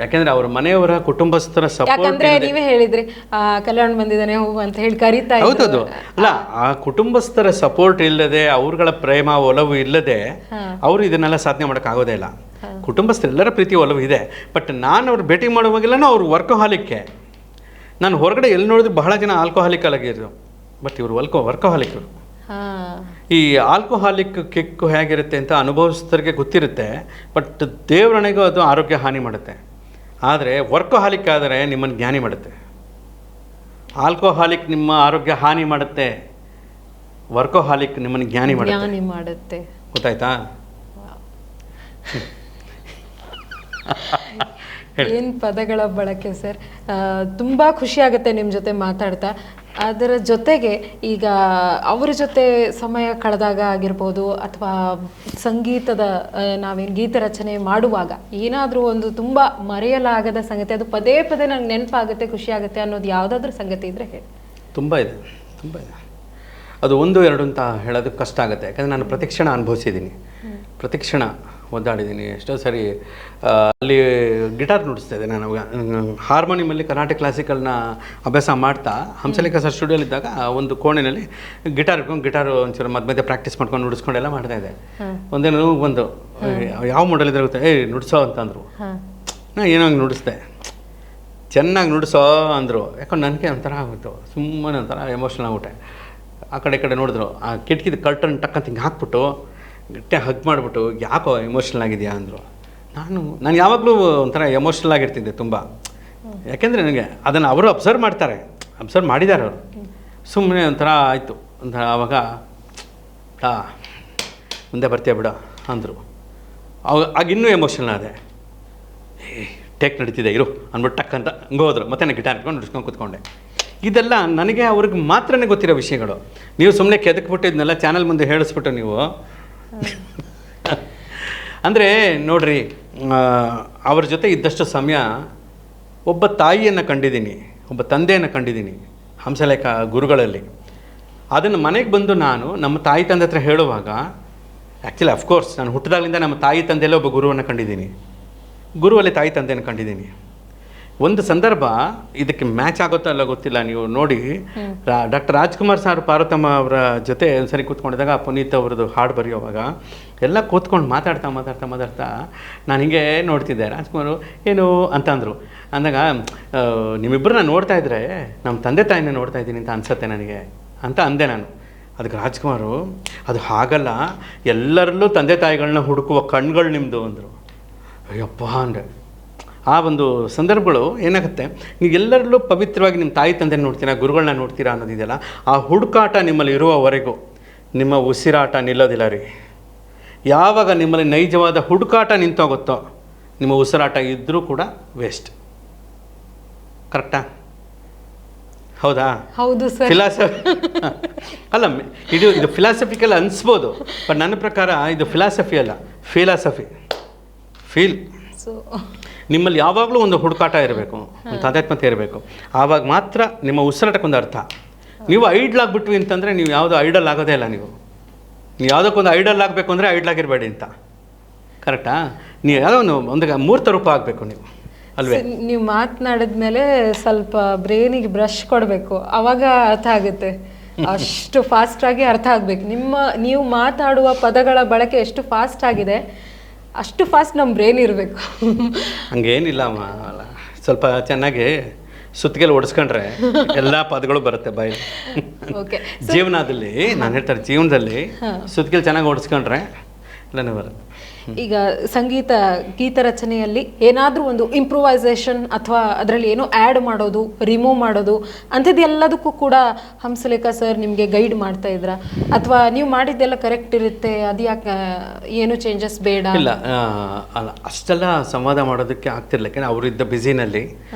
[SPEAKER 1] ಯಾಕೆಂದರೆ ಅವ್ರ ಮನೆಯವರ ಕುಟುಂಬಸ್ಥರ ಸಪೋರ್ಟ್.
[SPEAKER 2] ಯಾಕಂದರೆ ನೀವೇ ಹೇಳಿದ್ರಿ ಕಲ್ಯಾಣ ಬಂದಿದ್ದಾನೆ ಹೂ ಅಂತ ಹೇಳಿ ಕರೀತಾ.
[SPEAKER 1] ಹೌದೌದು. ಅಲ್ಲ, ಆ ಕುಟುಂಬಸ್ಥರ ಸಪೋರ್ಟ್ ಇಲ್ಲದೆ, ಅವ್ರಗಳ ಪ್ರೇಮ ಒಲವು ಇಲ್ಲದೆ ಅವರು ಇದನ್ನೆಲ್ಲ ಸಾಧನೆ ಮಾಡೋಕ್ಕಾಗೋದೇ ಇಲ್ಲ. ಕುಟುಂಬಸ್ಥರೆಲ್ಲರ ಪ್ರೀತಿ ಒಲವು ಇದೆ. ಬಟ್ ನಾನು ಅವ್ರು ಭೇಟಿ ಮಾಡುವಾಗೆಲ್ಲನೂ ಅವ್ರು ವರ್ಕೋಹಾಲಿಕ್ಕೆ. ನಾನು ಹೊರಗಡೆ ಎಲ್ಲಿ ನೋಡಿದ್ರು ಬಹಳ ಜನ ಆಲ್ಕೋಹಾಲಿಕ್ ಆಗಿದ್ರು, ಬಟ್ ಇವರು ವರ್ಕೋಹಾಲಿಕ್ರು. ಈ ಆಲ್ಕೋಹಾಲಿಕ್ ಕಿಕ್ಕು ಹೇಗಿರುತ್ತೆ ಅಂತ ಅನುಭವಿಸಿದರಿಗೆ ಗೊತ್ತಿರುತ್ತೆ. ಬಟ್ ದೇವರಣೆಗೂ ಅದು ಆರೋಗ್ಯ ಹಾನಿ ಮಾಡುತ್ತೆ. ಆದರೆ ವರ್ಕೋಹಾಲಿಕ್ ಆದರೆ ನಿಮ್ಮನ್ನು ಜ್ಞಾನಿ ಮಾಡುತ್ತೆ. ಆಲ್ಕೋಹಾಲಿಕ್ ನಿಮ್ಮ ಆರೋಗ್ಯ ಹಾನಿ ಮಾಡುತ್ತೆ, ವರ್ಕೋಹಾಲಿಕ್ ನಿಮ್ಮನ್ನು ಜ್ಞಾನಿ ಮಾಡುತ್ತೆ. ಗೊತ್ತಾಯ್ತಾ?
[SPEAKER 2] ಏನು ಪದಗಳ ಬಳಕೆ ಸರ್. ತುಂಬ ಖುಷಿ ಆಗುತ್ತೆ ನಿಮ್ಮ ಜೊತೆ ಮಾತಾಡ್ತಾ. ಅದರ ಜೊತೆಗೆ ಈಗ ಅವ್ರ ಜೊತೆ ಸಮಯ ಕಳೆದಾಗ ಆಗಿರ್ಬೋದು, ಅಥವಾ ಸಂಗೀತದ ನಾವೇನು ಗೀತ ರಚನೆ ಮಾಡುವಾಗ ಏನಾದರೂ ಒಂದು ತುಂಬ ಮರೆಯಲಾಗದ ಸಂಗತಿ, ಅದು ಪದೇ ಪದೇ ನಂಗೆ ನೆನಪಾಗುತ್ತೆ, ಖುಷಿ ಆಗುತ್ತೆ ಅನ್ನೋದು ಯಾವುದಾದ್ರೂ ಸಂಗತಿ ಇದ್ದರೆ ಹೇಳಿ.
[SPEAKER 1] ತುಂಬ ಇದೆ. ಅದು 1 2 ಅಂತ ಹೇಳೋದಕ್ಕೆ ಕಷ್ಟ ಆಗುತ್ತೆ. ಯಾಕಂದರೆ ನಾನು ಪ್ರತಿಕ್ಷಣ ಅನುಭವಿಸಿದ್ದೀನಿ, ಪ್ರತಿಕ್ಷಣ ಒದ್ದಾಡಿದ್ದೀನಿ. ಎಷ್ಟೋ ಸರಿ ಅಲ್ಲಿ ಗಿಟಾರ್ ನುಡಿಸ್ತಾ ಇದ್ದೆ ನಾನು. ಹಾರ್ಮೋನಿಯಮಲ್ಲಿ ಕರ್ನಾಟಕ ಕ್ಲಾಸಿಕಲ್ನ ಅಭ್ಯಾಸ ಮಾಡ್ತಾ ಹಂಸಲೇಖ ಸರ್ ಸ್ಟುಡಿಯೋಲಿದ್ದಾಗ ಒಂದು ಕೋಣೆಯಲ್ಲಿ ಗಿಟಾರ್ ಒಂಚೂರು ಮಧ್ಯೆ ಪ್ರಾಕ್ಟೀಸ್ ಮಾಡ್ಕೊಂಡು ನುಡಿಸ್ಕೊಂಡೆಲ್ಲ ಮಾಡ್ತಾಯಿದ್ದೆ. ಒಂದೇನು ಒಂದು ಯಾವ ಮಾಡಲ್ ಇದ್ರೆ ಗೊತ್ತಾ, ನುಡಿಸೋ ಅಂತಂದರು. ನಾ ಏನೋ ಹಂಗೆ ನುಡಿಸ್ದೆ, ಚೆನ್ನಾಗಿ ನುಡಿಸೋ ಅಂದರು. ಯಾಕಂದ್ರೆ ನನಗೆ ಒಂಥರ ಆಗುತ್ತೆ, ಸುಮ್ಮನೆ ಒಂಥರ ಎಮೋಷ್ನಲ್ ಆಗ್ಬಿಟ್ಟೆ. ಆ ಕಡೆ ನೋಡಿದ್ರು, ಆ ಕಿಟಕಿದ ಕರ್ಟನ್ ಟಕ್ಕಂತ ಹಿಂಗೆ ಹಾಕ್ಬಿಟ್ಟು ಗಟ್ಟಿ ಹಗ್ ಮಾಡಿಬಿಟ್ಟು, ಯಾಕೋ ಎಮೋಷ್ನಲ್ ಆಗಿದೆಯಾ ಅಂದರು. ನಾನು ಯಾವಾಗಲೂ ಒಂಥರ ಎಮೋಷ್ನಲ್ ಆಗಿರ್ತಿದ್ದೆ ತುಂಬ. ಯಾಕೆಂದರೆ ನನಗೆ ಅದನ್ನು ಅವರು ಅಬ್ಸರ್ವ್ ಮಾಡಿದ್ದಾರೆ ಅವರು. ಸುಮ್ಮನೆ ಒಂಥರ ಆಯಿತು, ಒಂಥರ ಆವಾಗ ಮುಂದೆ ಬರ್ತೀಯ ಬಿಡ ಅಂದರು. ಆಗ ಇನ್ನೂ ಎಮೋಷ್ನಲ್ ಆದೆ. ಟೇಕ್ ನಡೀತಿದೆ ಇರು ಅಂದ್ಬಿಟ್ಟು ಟಕ್ ಅಂತ ಹಂಗೆ ಹೋದ್ರು. ಮತ್ತೆ ನಾನು ಗಿಟಾರ್ ಇಟ್ಕೊಂಡು ನುಡಿಸ್ಕೊಂಡು ಕೂತ್ಕೊಂಡೆ. ಇದೆಲ್ಲ ನನಗೆ ಅವ್ರಿಗೆ ಮಾತ್ರನೇ ಗೊತ್ತಿರೋ ವಿಷಯಗಳು. ನೀವು ಸುಮ್ಮನೆ ಕೆದಕ್ಬಿಟ್ಟು ಇದನ್ನೆಲ್ಲ ಚಾನಲ್ ಮುಂದೆ ಹೇಳಿಸ್ಬಿಟ್ಟು ನೀವು ಅಂದರೆ ನೋಡ್ರಿ, ಅವ್ರ ಜೊತೆ ಇದ್ದಷ್ಟು ಸಮಯ ಒಬ್ಬ ತಾಯಿಯನ್ನು ಕಂಡಿದ್ದೀನಿ, ಒಬ್ಬ ತಂದೆಯನ್ನು ಕಂಡಿದ್ದೀನಿ ಹಂಸಲೇಖ ಗುರುಗಳಲ್ಲಿ. ಅದನ್ನು ಮನೆಗೆ ಬಂದು ನಾನು ನಮ್ಮ ತಾಯಿ ತಂದೆ ಹತ್ರ ಹೇಳುವಾಗ, ಆ್ಯಕ್ಚುಲಿ ಅಫ್ಕೋರ್ಸ್ ನಾನು ಹುಟ್ಟಿದಾಗಲಿಂದ ನಮ್ಮ ತಾಯಿ ತಂದೆಯಲ್ಲೇ ಒಬ್ಬ ಗುರುವನ್ನು ಕಂಡಿದ್ದೀನಿ, ಗುರುವಲ್ಲಿ ತಾಯಿ ತಂದೆಯನ್ನು ಕಂಡಿದ್ದೀನಿ. ಒಂದು ಸಂದರ್ಭ ಇದಕ್ಕೆ ಮ್ಯಾಚ್ ಆಗುತ್ತೋ ಅಲ್ಲ ಗೊತ್ತಿಲ್ಲ, ನೀವು ನೋಡಿ ಡಾಕ್ಟರ್ ರಾಜ್ಕುಮಾರ್ ಸರ್ ಪಾರ್ವತಮ್ಮ ಅವರ ಜೊತೆ ಒಂದ್ಸರಿ ಕೂತ್ಕೊಂಡಿದ್ದಾಗ ಪುನೀತ್ ಅವ್ರದ್ದು ಹಾಡು ಬರೆಯೋವಾಗ ಎಲ್ಲ ಕೂತ್ಕೊಂಡು ಮಾತಾಡ್ತಾ ನಾನು ಹಿಂಗೆ ನೋಡ್ತಿದ್ದೆ. ರಾಜ್ಕುಮಾರು ಏನು ಅಂತ ಅಂದರು. ಅಂದಾಗ ನಿಮ್ಮಿಬ್ಬರನ್ನ ನೋಡ್ತಾ ಇದ್ರೆ ನಮ್ಮ ತಂದೆ ತಾಯಿನ ನೋಡ್ತಾ ಇದ್ದೀನಿ ಅಂತ ಅನ್ಸುತ್ತೆ ನನಗೆ ಅಂತ ಅಂದೆ ನಾನು. ಅದಕ್ಕೆ ರಾಜ್ಕುಮಾರು ಅದು ಹಾಗಲ್ಲ, ಎಲ್ಲರಲ್ಲೂ ತಂದೆ ತಾಯಿಗಳನ್ನ ಹುಡುಕುವ ಕಣ್ಗಳು ನಿಮ್ಮದು ಅಂದರು. ಅಯ್ಯಪ್ಪ ಅಂದೆ. ಆ ಒಂದು ಸಂದರ್ಭಗಳು ಏನಾಗುತ್ತೆ, ನೀವು ಎಲ್ಲರಲ್ಲೂ ಪವಿತ್ರವಾಗಿ ನಿಮ್ಮ ತಾಯಿ ತಂದೆ ನೋಡ್ತೀರಾ, ಗುರುಗಳನ್ನ ನೋಡ್ತೀರಾ ಅನ್ನೋದಿದೆಯಲ್ಲ, ಆ ಹುಡುಕಾಟ ನಿಮ್ಮಲ್ಲಿ ಇರುವವರೆಗೂ ನಿಮ್ಮ ಉಸಿರಾಟ ನಿಲ್ಲೋದಿಲ್ಲ ರೀ. ಯಾವಾಗ ನಿಮ್ಮಲ್ಲಿ ನೈಜವಾದ ಹುಡುಕಾಟ ನಿಂತೋಗುತ್ತೋ ನಿಮ್ಮ ಉಸಿರಾಟ ಇದ್ದರೂ ಕೂಡ ವೇಸ್ಟ್. ಕರೆಕ್ಟಾ? ಹೌದಾ?
[SPEAKER 2] ಹೌದು ಸರ್.
[SPEAKER 1] ಅಲ್ಲ, ಇದು ಫಿಲಾಸಫಿಕಲ್ ಅನಿಸ್ಬೋದು, ಬಟ್ ನನ್ನ ಪ್ರಕಾರ ಇದು ಫಿಲಾಸಫಿ ಅಲ್ಲ, ಫೀಲ್. ನಿಮ್ಮಲ್ಲಿ ಯಾವಾಗಲೂ ಒಂದು ಹುಡುಕಾಟ ಇರಬೇಕು, ಒಂದು ತಾದಾತ್ಮ್ಯತೆ ಇರಬೇಕು. ಆವಾಗ ಮಾತ್ರ ನಿಮ್ಮ ಉಸಿರಾಟಕ್ಕೊಂದು ಅರ್ಥ. ನೀವು ಐಡ್ಲಾಗ್ಬಿಟ್ವಿ ಅಂತಂದರೆ ನೀವು ಯಾವುದೋ ಐಡಲ್ ಆಗೋದೇ ಇಲ್ಲ. ನೀವು ಯಾವುದಕ್ಕೊಂದು ಐಡಲ್ ಆಗಬೇಕು ಅಂದರೆ ಐಡ್ಲಾಗಿರಬೇಡಿ ಅಂತ. ಕರೆಕ್ಟಾ? ನೀವು ಯಾವುದೋ ಒಂದು ಮೂರ್ತ ರೂಪ ಆಗಬೇಕು ನೀವು, ಅಲ್ವೇ?
[SPEAKER 2] ನೀವು ಮಾತನಾಡಿದ್ಮೇಲೆ ಸ್ವಲ್ಪ ಬ್ರೈನಿಗೆ ಬ್ರಷ್ ಕೊಡಬೇಕು, ಅವಾಗ ಅರ್ಥ ಆಗುತ್ತೆ. ಅಷ್ಟು ಫಾಸ್ಟಾಗಿ ಅರ್ಥ ಆಗಬೇಕು. ನೀವು ಮಾತಾಡುವ ಪದಗಳ ಬಳಕೆ ಎಷ್ಟು ಫಾಸ್ಟ್ ಆಗಿದೆ, ಅಷ್ಟು ಫಾಸ್ಟ್ ನಮ್ಮ ಬ್ರೈನ್ ಇರಬೇಕು.
[SPEAKER 1] ಹಂಗೇನಿಲ್ಲ ಅಮ್ಮ, ಸ್ವಲ್ಪ ಚೆನ್ನಾಗಿ ಸುತ್ತಿಗೆಲ್ಲ ಓಡಿಸ್ಕೊಂಡ್ರೆ ಎಲ್ಲ ಪದಗಳು ಬರುತ್ತೆ ಬಾಯಿ. ಜೀವನದಲ್ಲಿ ನಾನು ಹೇಳ್ತಾರೆ, ಜೀವನದಲ್ಲಿ ಸುತ್ತಿಗೆಲ್ಲ ಚೆನ್ನಾಗಿ ಓಡಿಸ್ಕೊಂಡ್ರೆ ಎಲ್ಲನೂ ಬರುತ್ತೆ.
[SPEAKER 2] ಈಗ ಸಂಗೀತ ಗೀತ ರಚನೆಯಲ್ಲಿ ಏನಾದರೂ ಒಂದು ಇಂಪ್ರೂವೈಸೇಷನ್ ಅಥವಾ ಅದರಲ್ಲಿ ಏನೋ ಆ್ಯಡ್ ಮಾಡೋದು, ರಿಮೂವ್ ಮಾಡೋದು ಅಂಥದ್ದು ಎಲ್ಲದಕ್ಕೂ ಕೂಡ ಹಂಸಲೇಖ ಸರ್ ನಿಮಗೆ ಗೈಡ್ ಮಾಡ್ತಾ ಇದ್ರಾ, ಅಥವಾ ನೀವು ಮಾಡಿದ್ದೆಲ್ಲ ಕರೆಕ್ಟ್ ಇರುತ್ತೆ, ಅದು ಯಾಕೆ ಏನು ಚೇಂಜಸ್ ಬೇಡ?
[SPEAKER 1] ಇಲ್ಲ, ಅಲ್ಲ ಅಷ್ಟೆಲ್ಲ ಸಂವಾದ ಮಾಡೋದಕ್ಕೆ ಆಗ್ತಿರ್ಲಿಲ್ಲ, ಯಾಕೆಂದರೆ ಅವರಿದ್ದ ಬ್ಯುಸಿನಲ್ಲಿ.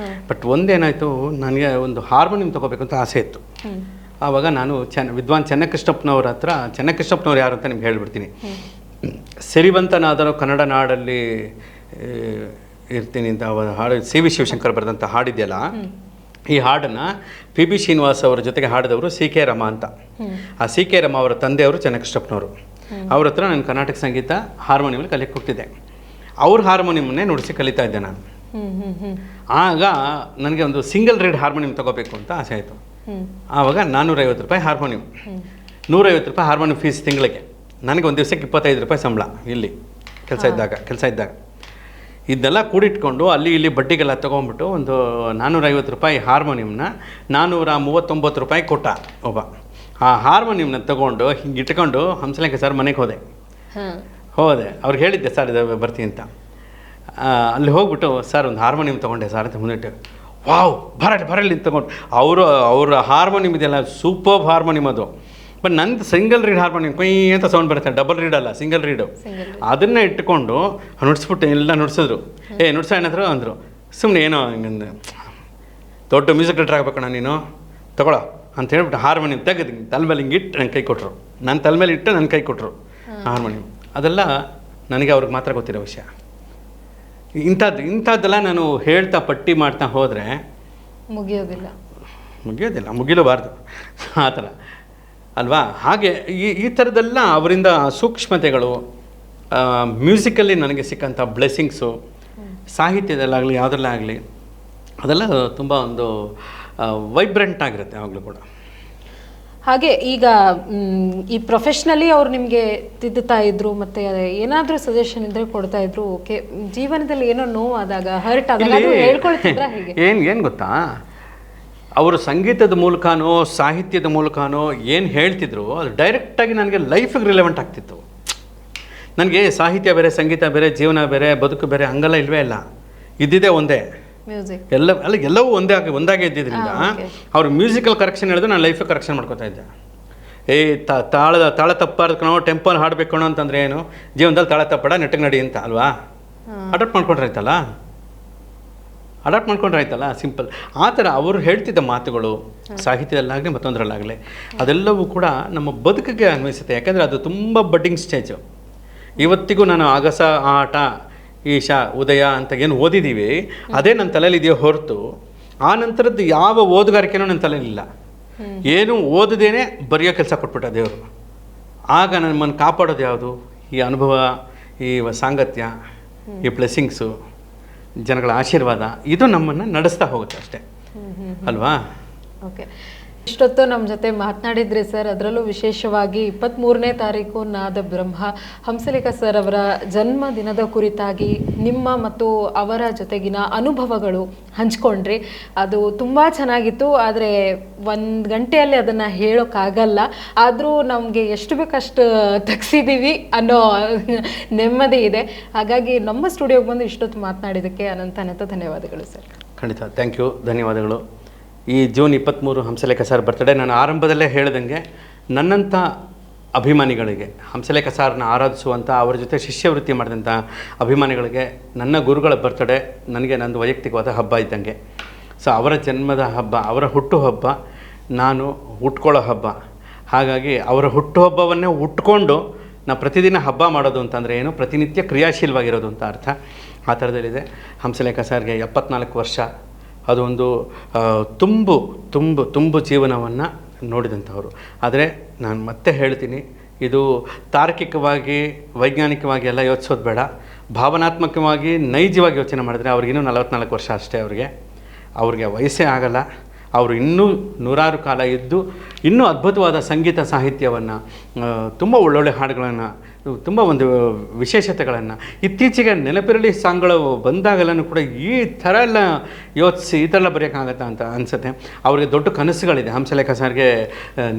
[SPEAKER 1] ಬಟ್ ಒಂದೇನಾಯಿತು, ನನಗೆ ಒಂದು ಹಾರ್ಮೋನಿಯಂ ತೊಗೋಬೇಕು ಅಂತ ಆಸೆ ಇತ್ತು. ಆವಾಗ ನಾನು ವಿದ್ವಾನ್ ಚೆನ್ನಕೃಷ್ಣಪ್ಪನವ್ರ ಹತ್ರ, ಚೆನ್ನಕೃಷ್ಣಪ್ಪನವ್ರು ಯಾರು ಅಂತ ನಿಮ್ಗೆ ಹೇಳ್ಬಿಡ್ತೀನಿ. ಸಿರಿವಂತನಾದರೂ ಕನ್ನಡ ನಾಡಲ್ಲಿ ಇರ್ತೀನಿ ಅಂತ ಹಾಡು ಸಿ ವಿ ಶಿವಶಂಕರ್ ಬರೆದಂಥ ಹಾಡಿದೆಯಲ್ಲ, ಈ ಹಾಡನ್ನು ಪಿ ಬಿ ಶ್ರೀನಿವಾಸ್ ಅವರ ಜೊತೆಗೆ ಹಾಡಿದವರು ಸಿ ಕೆ ರಮ ಅಂತ. ಆ ಸಿ ಕೆ ರಮ ಅವರ ತಂದೆಯವರು ಚೆನ್ನಕೃಷ್ಣಪ್ಪನವರು. ಅವ್ರ ಹತ್ರ ನಾನು ಕರ್ನಾಟಕ ಸಂಗೀತ ಹಾರ್ಮೋನಿಯಮಲ್ಲಿ ಕಲಿಯಕ್ಕೆ ಹೋಗ್ತಿದ್ದೆ. ಅವ್ರ ಹಾರ್ಮೋನಿಯಮನ್ನೇ ನುಡಿಸಿ ಕಲಿತಾ ಇದ್ದೆ ನಾನು. ಆಗ ನನಗೆ ಒಂದು ಸಿಂಗಲ್ ರೀಡ್ ಹಾರ್ಮೋನಿಯಂ ತೊಗೋಬೇಕು ಅಂತ ಆಸೆ ಆಯಿತು. ಆವಾಗ 450 ರೂಪಾಯಿ ಹಾರ್ಮೋನಿಯಂ, 150 ರೂಪಾಯಿ ಹಾರ್ಮೋನಿಯಂ ಫೀಸ್ ತಿಂಗಳಿಗೆ. ನನಗೆ ಒಂದು ದಿವಸಕ್ಕೆ 25 ರೂಪಾಯಿ ಸಂಬಳ ಇಲ್ಲಿ ಕೆಲಸ ಇದ್ದಾಗ. ಇದನ್ನೆಲ್ಲ ಕೂಡಿಟ್ಕೊಂಡು ಅಲ್ಲಿ ಇಲ್ಲಿ ಬಡ್ಡಿಗೆಲ್ಲ ತೊಗೊಂಡ್ಬಿಟ್ಟು ಒಂದು 450 ರೂಪಾಯಿ ಹಾರ್ಮೋನಿಯಂನ 439 ರೂಪಾಯಿ ಕೊಟ್ಟ ಒಬ್ಬ. ಆ ಹಾರ್ಮೋನಿಯಂನ ತೊಗೊಂಡು ಹಿಂಗೆ ಇಟ್ಕೊಂಡು ಹಂಸಲೇಖ ಸರ್ ಮನೆಗೆ ಹೋದೆ. ಅವ್ರಿಗೆ ಹೇಳಿದ್ದೆ, ಸರ್ ಇದು ಬರ್ತೀನಿ ಅಂತ. ಅಲ್ಲಿ ಹೋಗ್ಬಿಟ್ಟು, ಸರ್ ಒಂದು ಹಾರ್ಮೋನಿಯಂ ತೊಗೊಂಡೆ ಸರ್ ಅಂತ ಮುಂದಿಟ್ಟು, ವಾವ್ ಬರಲಿ ಅಂತ ತೊಗೊಂಡು ಅವ್ರ ಹಾರ್ಮೋನಿಯಂ ಇದೆಯಲ್ಲ, ಸೂಪರ್ ಹಾರ್ಮೋನಿಯಂ ಅದು. ಬಟ್ ನಂದು ಸಿಂಗಲ್ ರೀಡ್ ಹಾರ್ಮೋನಿಯಂ ಕೊಯ್ ಅಂತ ಸೌಂಡ್ ಬರುತ್ತೆ, ಡಬಲ್ ರೀಡ್ ಅಲ್ಲ, ಸಿಂಗಲ್ ರೀಡು. ಅದನ್ನೇ ಇಟ್ಕೊಂಡು ನುಡಿಸ್ಬಿಟ್ಟು ಎಲ್ಲ ನುಡಿಸಿದ್ರು. ನುಡ್ಸ ಏನಾದ್ರು ಅಂದರು. ಸುಮ್ಮನೆ ಏನೋ ಹಿಂಗಂದು, ದೊಡ್ಡ ಮ್ಯೂಸಿಕ್ ಡೈರೆಕ್ಟರ್ ಆಗಬೇಕಣ್ಣ ನೀನು, ತಗೊಳ್ಳೋ ಅಂತ ಹೇಳ್ಬಿಟ್ಟು ಹಾರ್ಮೋನಿಯಂ ತೆಗೆದು ತಲೆ ಮೇಲೆ ಹಿಂಗೆ ಇಟ್ಟು ನನ್ನ ಕೈ ಕೊಟ್ಟರು. ನನ್ನ ತಲೆ ಮೇಲೆ ಇಟ್ಟು ನನ್ನ ಕೈ ಕೊಟ್ಟರು ಹಾರ್ಮೋನಿಯಂ. ಅದೆಲ್ಲ ನನಗೆ ಅವ್ರಿಗೆ ಮಾತ್ರ ಗೊತ್ತಿರೋ ವಿಷಯ. ಇಂಥದ್ದೆಲ್ಲ ನಾನು ಹೇಳ್ತಾ ಪಟ್ಟಿ ಮಾಡ್ತಾ ಹೋದರೆ ಮುಗಿಯಲೂಬಾರ್ದು ಆ ಥರ ಅಲ್ವಾ? ಹಾಗೆ ಈ ಥರದ್ದೆಲ್ಲ ಅವರಿಂದ ಸೂಕ್ಷ್ಮತೆಗಳು, ಮ್ಯೂಸಿಕಲ್ಲಿ ನನಗೆ ಸಿಕ್ಕಂಥ ಬ್ಲೆಸ್ಸಿಂಗ್ಸು, ಸಾಹಿತ್ಯದಲ್ಲಾಗಲಿ ಯಾವುದರಲ್ಲೇ ಆಗಲಿ, ಅದೆಲ್ಲ ತುಂಬ ಒಂದು ವೈಬ್ರೆಂಟ್ ಆಗಿರುತ್ತೆ ಯಾವಾಗಲೂ ಕೂಡ.
[SPEAKER 2] ಹಾಗೆ ಈಗ ಈ ಪ್ರೊಫೆಷ್ನಲಿ ಅವ್ರು ನಿಮಗೆ ತಿದ್ದುತ್ತಾ ಇದ್ರು, ಮತ್ತು ಏನಾದರೂ ಸಜೆಷನ್ ಇದ್ದರೆ ಕೊಡ್ತಾ ಇದ್ರು. ಓಕೆ, ಜೀವನದಲ್ಲಿ ಏನೋ ನೋವಾದಾಗ, ಹರ್ಟ್ ಆದಾಗ ಹೇಳ್ಕೊಳ್ತಿದ್ರ? ಹೇಗೆ
[SPEAKER 1] ಏನು ಗೊತ್ತಾ, ಅವರು ಸಂಗೀತದ ಮೂಲಕನೋ ಸಾಹಿತ್ಯದ ಮೂಲಕನೋ ಏನು ಹೇಳ್ತಿದ್ರು ಅದು ಡೈರೆಕ್ಟಾಗಿ ನನಗೆ ಲೈಫಿಗೆ ರಿಲೆವೆಂಟ್ ಆಗ್ತಿತ್ತು. ನನಗೆ ಸಾಹಿತ್ಯ ಬೇರೆ, ಸಂಗೀತ ಬೇರೆ, ಜೀವನ ಬೇರೆ, ಬದುಕು ಬೇರೆ ಹಂಗೆಲ್ಲ ಇಲ್ವೇ ಇಲ್ಲ. ಇದ್ದಿದ್ದೇ ಒಂದೇ, ಎಲ್ಲವೂ ಒಂದಾಗೆ ಇದ್ದಿದ್ದರಿಂದ ಅವ್ರು ಮ್ಯೂಸಿಕಲ್ ಕರೆಕ್ಷನ್ ಹೇಳಿದ್ರೆ ನಾನು ಲೈಫಿಗೆ ಕರೆಕ್ಷನ್ ಮಾಡ್ಕೋತಾ ಇದ್ದೆ. ತಾಳ ತಪ್ಪಾರ್ದು ಕಣೋ, ಟೆಂಪಲ್ ಹಾಡಬೇಕು ಕಣೋ ಅಂತಂದ್ರೆ ಏನು, ಜೀವನದಲ್ಲಿ ತಾಳ ತಪ್ಪಡ ನೆಟ್ಟಗೆ ನಡಿ ಅಂತ ಅಲ್ವಾ? ಅಡಾಪ್ಟ್ ಮಾಡ್ಕೊಂಡ್ರೆ ಆಯ್ತಲ್ಲ, ಸಿಂಪಲ್. ಆ ಥರ ಅವರು ಹೇಳ್ತಿದ್ದ ಮಾತುಗಳು ಸಾಹಿತ್ಯದಲ್ಲಾಗಲಿ ಮತ್ತೊಂದರಲ್ಲಾಗಲಿ ಅದೆಲ್ಲವೂ ಕೂಡ ನಮ್ಮ ಬದುಕಿಗೆ ಅನ್ವಯಿಸುತ್ತೆ. ಯಾಕಂದರೆ ಅದು ತುಂಬ ಬಡ್ಡಿಂಗ್ ಸ್ಟೇಜು. ಇವತ್ತಿಗೂ ನಾನು ಆಗಸ, ಆಟ, ಈಶಾ, ಉದಯ ಅಂತ ಏನು ಓದಿದ್ದೀವಿ ಅದೇ ನನ್ನ ತಲೆಯಲ್ಲಿ ಇದೆಯೋ ಹೊರತು ಆ ನಂತರದ್ದು ಯಾವ ಓದುಗಾರಿಕೆನೂ ನನ್ನ ತಲೆಯಲ್ಲಿಲ್ಲ. ಏನು ಓದದೇನೆ ಬರೆಯೋ ಕೆಲಸ ಕೊಟ್ಬಿಟ್ಟ ದೇವರು. ಆಗ ನಮ್ಮನ್ನು ಕಾಪಾಡೋದು ಯಾವುದು? ಈ ಅನುಭವ, ಈ ಸಾಂಗತ್ಯ, ಈ ಬ್ಲೆಸ್ಸಿಂಗ್ಸು. ಜನಗಳ ಆಶೀರ್ವಾದ ಇದು ನಮ್ಮನ್ನು ನಡೆಸ್ತಾ ಹೋಗುತ್ತೆ ಅಷ್ಟೇ ಅಲ್ವಾ?
[SPEAKER 2] ಓಕೆ, ಇಷ್ಟೊತ್ತು ನಮ್ಮ ಜೊತೆ ಮಾತನಾಡಿದ್ರಿ ಸರ್. ಅದರಲ್ಲೂ ವಿಶೇಷವಾಗಿ 23ನೇ ತಾರೀಕು ನಾದ ಬ್ರಹ್ಮ ಹಂಸಲೇಖ ಸರ್ ಅವರ ಜನ್ಮ ದಿನದ ಕುರಿತಾಗಿ ನಿಮ್ಮ ಮತ್ತು ಅವರ ಜೊತೆಗಿನ ಅನುಭವಗಳು ಹಂಚ್ಕೊಂಡ್ರಿ. ಅದು ತುಂಬ ಚೆನ್ನಾಗಿತ್ತು. ಆದರೆ 1 ಗಂಟೆಯಲ್ಲಿ ಅದನ್ನು ಹೇಳೋಕ್ಕಾಗಲ್ಲ. ಆದರೂ ನಮಗೆ ಎಷ್ಟು ಬೇಕಷ್ಟು ತೆಗ್ಸಿದ್ದೀವಿ ಅನ್ನೋ ನೆಮ್ಮದಿ ಇದೆ. ಹಾಗಾಗಿ ನಮ್ಮ ಸ್ಟುಡಿಯೋಗೆ ಬಂದು ಇಷ್ಟೊತ್ತು ಮಾತನಾಡಿದ್ದಕ್ಕೆ ಅನಂತ ಧನ್ಯವಾದಗಳು ಸರ್.
[SPEAKER 1] ಖಂಡಿತ, ಥ್ಯಾಂಕ್ ಯು, ಧನ್ಯವಾದಗಳು. ಈ ಜೂನ್ 23 ಹಂಸಲೇಖ ಸರ್ ಬರ್ತಡೇ. ನಾನು ಆರಂಭದಲ್ಲೇ ಹೇಳ್ದಂಗೆ ನನ್ನಂಥ ಅಭಿಮಾನಿಗಳಿಗೆ, ಹಂಸಲೇಖ ಸಾರನ್ನ ಆರಾಧಿಸುವಂಥ, ಅವರ ಜೊತೆ ಶಿಷ್ಯವೃತ್ತಿ ಮಾಡಿದಂಥ ಅಭಿಮಾನಿಗಳಿಗೆ ನನ್ನ ಗುರುಗಳ ಬರ್ತಡೇ ನನಗೆ ನಂದು ವೈಯಕ್ತಿಕವಾದ ಹಬ್ಬ ಇದ್ದಂಗೆ. ಸೊ ಅವರ ಜನ್ಮದ ಹಬ್ಬ, ಅವರ ಹುಟ್ಟುಹಬ್ಬ ನಾನು ಹುಟ್ಕೊಳ್ಳೋ ಹಬ್ಬ. ಹಾಗಾಗಿ ಅವರ ಹುಟ್ಟುಹಬ್ಬವನ್ನೇ ಹುಟ್ಕೊಂಡು ನಾವು ಪ್ರತಿದಿನ ಹಬ್ಬ ಮಾಡೋದು ಅಂತಂದರೆ ಏನು, ಪ್ರತಿನಿತ್ಯ ಕ್ರಿಯಾಶೀಲವಾಗಿರೋದು ಅಂತ ಅರ್ಥ. ಆ ಥರದಲ್ಲಿದೆ. ಹಂಸಲೇಖ ಸರ್ಗೆ 74 ವರ್ಷ. ಅದು ಒಂದು ತುಂಬು ಜೀವನವನ್ನು ನೋಡಿದಂಥವ್ರು. ಆದರೆ ನಾನು ಮತ್ತೆ ಹೇಳ್ತೀನಿ, ಇದು ತಾರ್ಕಿಕವಾಗಿ ವೈಜ್ಞಾನಿಕವಾಗಿ ಎಲ್ಲ ಯೋಚಿಸೋದು ಬೇಡ. ಭಾವನಾತ್ಮಕವಾಗಿ ನೈಜವಾಗಿ ಯೋಚನೆ ಮಾಡಿದ್ರೆ ಅವ್ರಿಗಿನ್ನೂ 44 ವರ್ಷ ಅಷ್ಟೇ. ಅವ್ರಿಗೆ ವಯಸ್ಸೇ ಆಗಲ್ಲ. ಅವರು ಇನ್ನೂ 100 ಕಾಲ ಇದ್ದು ಇನ್ನೂ ಅದ್ಭುತವಾದ ಸಂಗೀತ ಸಾಹಿತ್ಯವನ್ನು, ತುಂಬ ಒಳ್ಳೊಳ್ಳೆ ಹಾಡುಗಳನ್ನು, ತುಂಬ ಒಂದು ವಿಶೇಷತೆಗಳನ್ನು, ಇತ್ತೀಚೆಗೆ ನೆನಪಿರಲಿ ಸಾಂಗ್ಗಳು ಬಂದಾಗಲೂ ಕೂಡ ಈ ಥರ ಎಲ್ಲ ಯೋಚಿಸಿ ಈ ಥರ ಎಲ್ಲ ಬರೆಯೋಕ್ಕಾಗತ್ತಾ ಅಂತ ಅನಿಸುತ್ತೆ. ಅವರಿಗೆ ದೊಡ್ಡ ಕನಸುಗಳಿದೆ. ಹಂಸಲೇಖ ಸರ್ಗೆ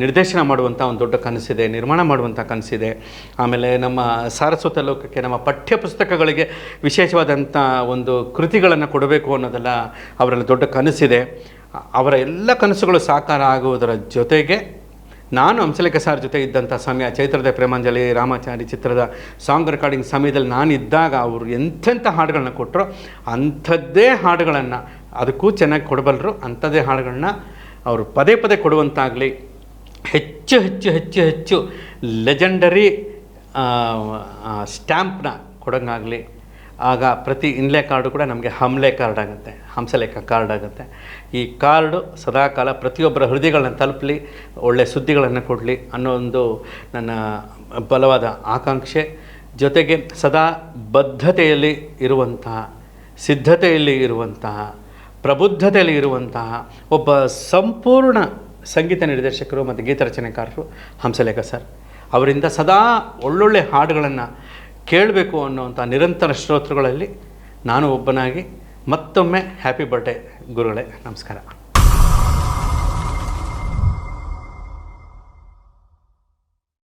[SPEAKER 1] ನಿರ್ದೇಶನ ಮಾಡುವಂಥ ಒಂದು ದೊಡ್ಡ ಕನಸಿದೆ, ನಿರ್ಮಾಣ ಮಾಡುವಂಥ ಕನಸಿದೆ. ಆಮೇಲೆ ನಮ್ಮ ಸಾರಸ್ವತ ಲೋಕಕ್ಕೆ, ನಮ್ಮ ಪಠ್ಯ ಪುಸ್ತಕಗಳಿಗೆ ವಿಶೇಷವಾದಂಥ ಒಂದು ಕೃತಿಗಳನ್ನು ಕೊಡಬೇಕು ಅನ್ನೋದೆಲ್ಲ ಅವರಲ್ಲಿ ದೊಡ್ಡ ಕನಸಿದೆ. ಅವರ ಎಲ್ಲ ಕನಸುಗಳು ಸಾಕಾರ ಆಗುವುದರ ಜೊತೆಗೆ ನಾನು ಹಂಸಲೇಖ ಸರ್ ಜೊತೆ ಇದ್ದಂಥ ಸಮಯ, ಚೈತ್ರದ ಪ್ರೇಮಾಂಜಲಿ, ರಾಮಾಚಾರಿ ಚಿತ್ರದ ಸಾಂಗ್ ರೆಕಾರ್ಡಿಂಗ್ ಸಮಯದಲ್ಲಿ ನಾನು ಇದ್ದಾಗ ಅವರು ಎಂಥೆಂಥ ಹಾಡುಗಳನ್ನ ಕೊಟ್ಟರು, ಅಂಥದ್ದೇ ಹಾಡುಗಳನ್ನು, ಅದಕ್ಕೂ ಚೆನ್ನಾಗಿ ಕೊಡಬಲ್ಲರು, ಅಂಥದ್ದೇ ಹಾಡುಗಳನ್ನ ಅವರು ಪದೇ ಪದೇ ಕೊಡುವಂತಾಗಲಿ, ಹೆಚ್ಚು ಹೆಚ್ಚು ಹೆಚ್ಚು ಹೆಚ್ಚು ಲೆಜೆಂಡರಿ ಸ್ಟ್ಯಾಂಪ್ನ ಕೊಡೋಂಗಾಗಲಿ. ಆಗ ಪ್ರತಿ ಇನ್ಲೇ ಕಾರ್ಡು ಕೂಡ ನಮಗೆ ಹಂಸಲೇಖ ಕಾರ್ಡ್ ಆಗುತ್ತೆ, ಹಂಸಲೇಖ ಕಾರ್ಡ್ ಆಗುತ್ತೆ. ಈ ಕಾರ್ಡು ಸದಾಕಾಲ ಪ್ರತಿಯೊಬ್ಬರ ಹೃದಯಗಳನ್ನ ತಲುಪಲಿ, ಒಳ್ಳೆಯ ಸುದ್ದಿಗಳನ್ನು ಕೊಡಲಿ ಅನ್ನೋ ಒಂದು ನನ್ನ ಬಲವಾದ ಆಕಾಂಕ್ಷೆ. ಜೊತೆಗೆ ಸದಾ ಬದ್ಧತೆಯಲ್ಲಿ ಇರುವಂತಹ, ಸಿದ್ಧತೆಯಲ್ಲಿ ಇರುವಂತಹ, ಪ್ರಬುದ್ಧತೆಯಲ್ಲಿ ಇರುವಂತಹ ಒಬ್ಬ ಸಂಪೂರ್ಣ ಸಂಗೀತ ನಿರ್ದೇಶಕರು ಮತ್ತು ಗೀತರಚನೆಕಾರರು ಹಂಸಲೇಖ ಸರ್. ಅವರಿಂದ ಸದಾ ಒಳ್ಳೊಳ್ಳೆ ಹಾಡುಗಳನ್ನು ಕೇಳಬೇಕು ಅನ್ನುವಂಥ ನಿರಂತರ ಶ್ರೋತೃಗಳಲ್ಲಿ ನಾನು ಒಬ್ಬನಾಗಿ ಮತ್ತೊಮ್ಮೆ ಹ್ಯಾಪಿ ಬರ್ಡೇ ಗುರುಗಳೇ, ನಮಸ್ಕಾರ.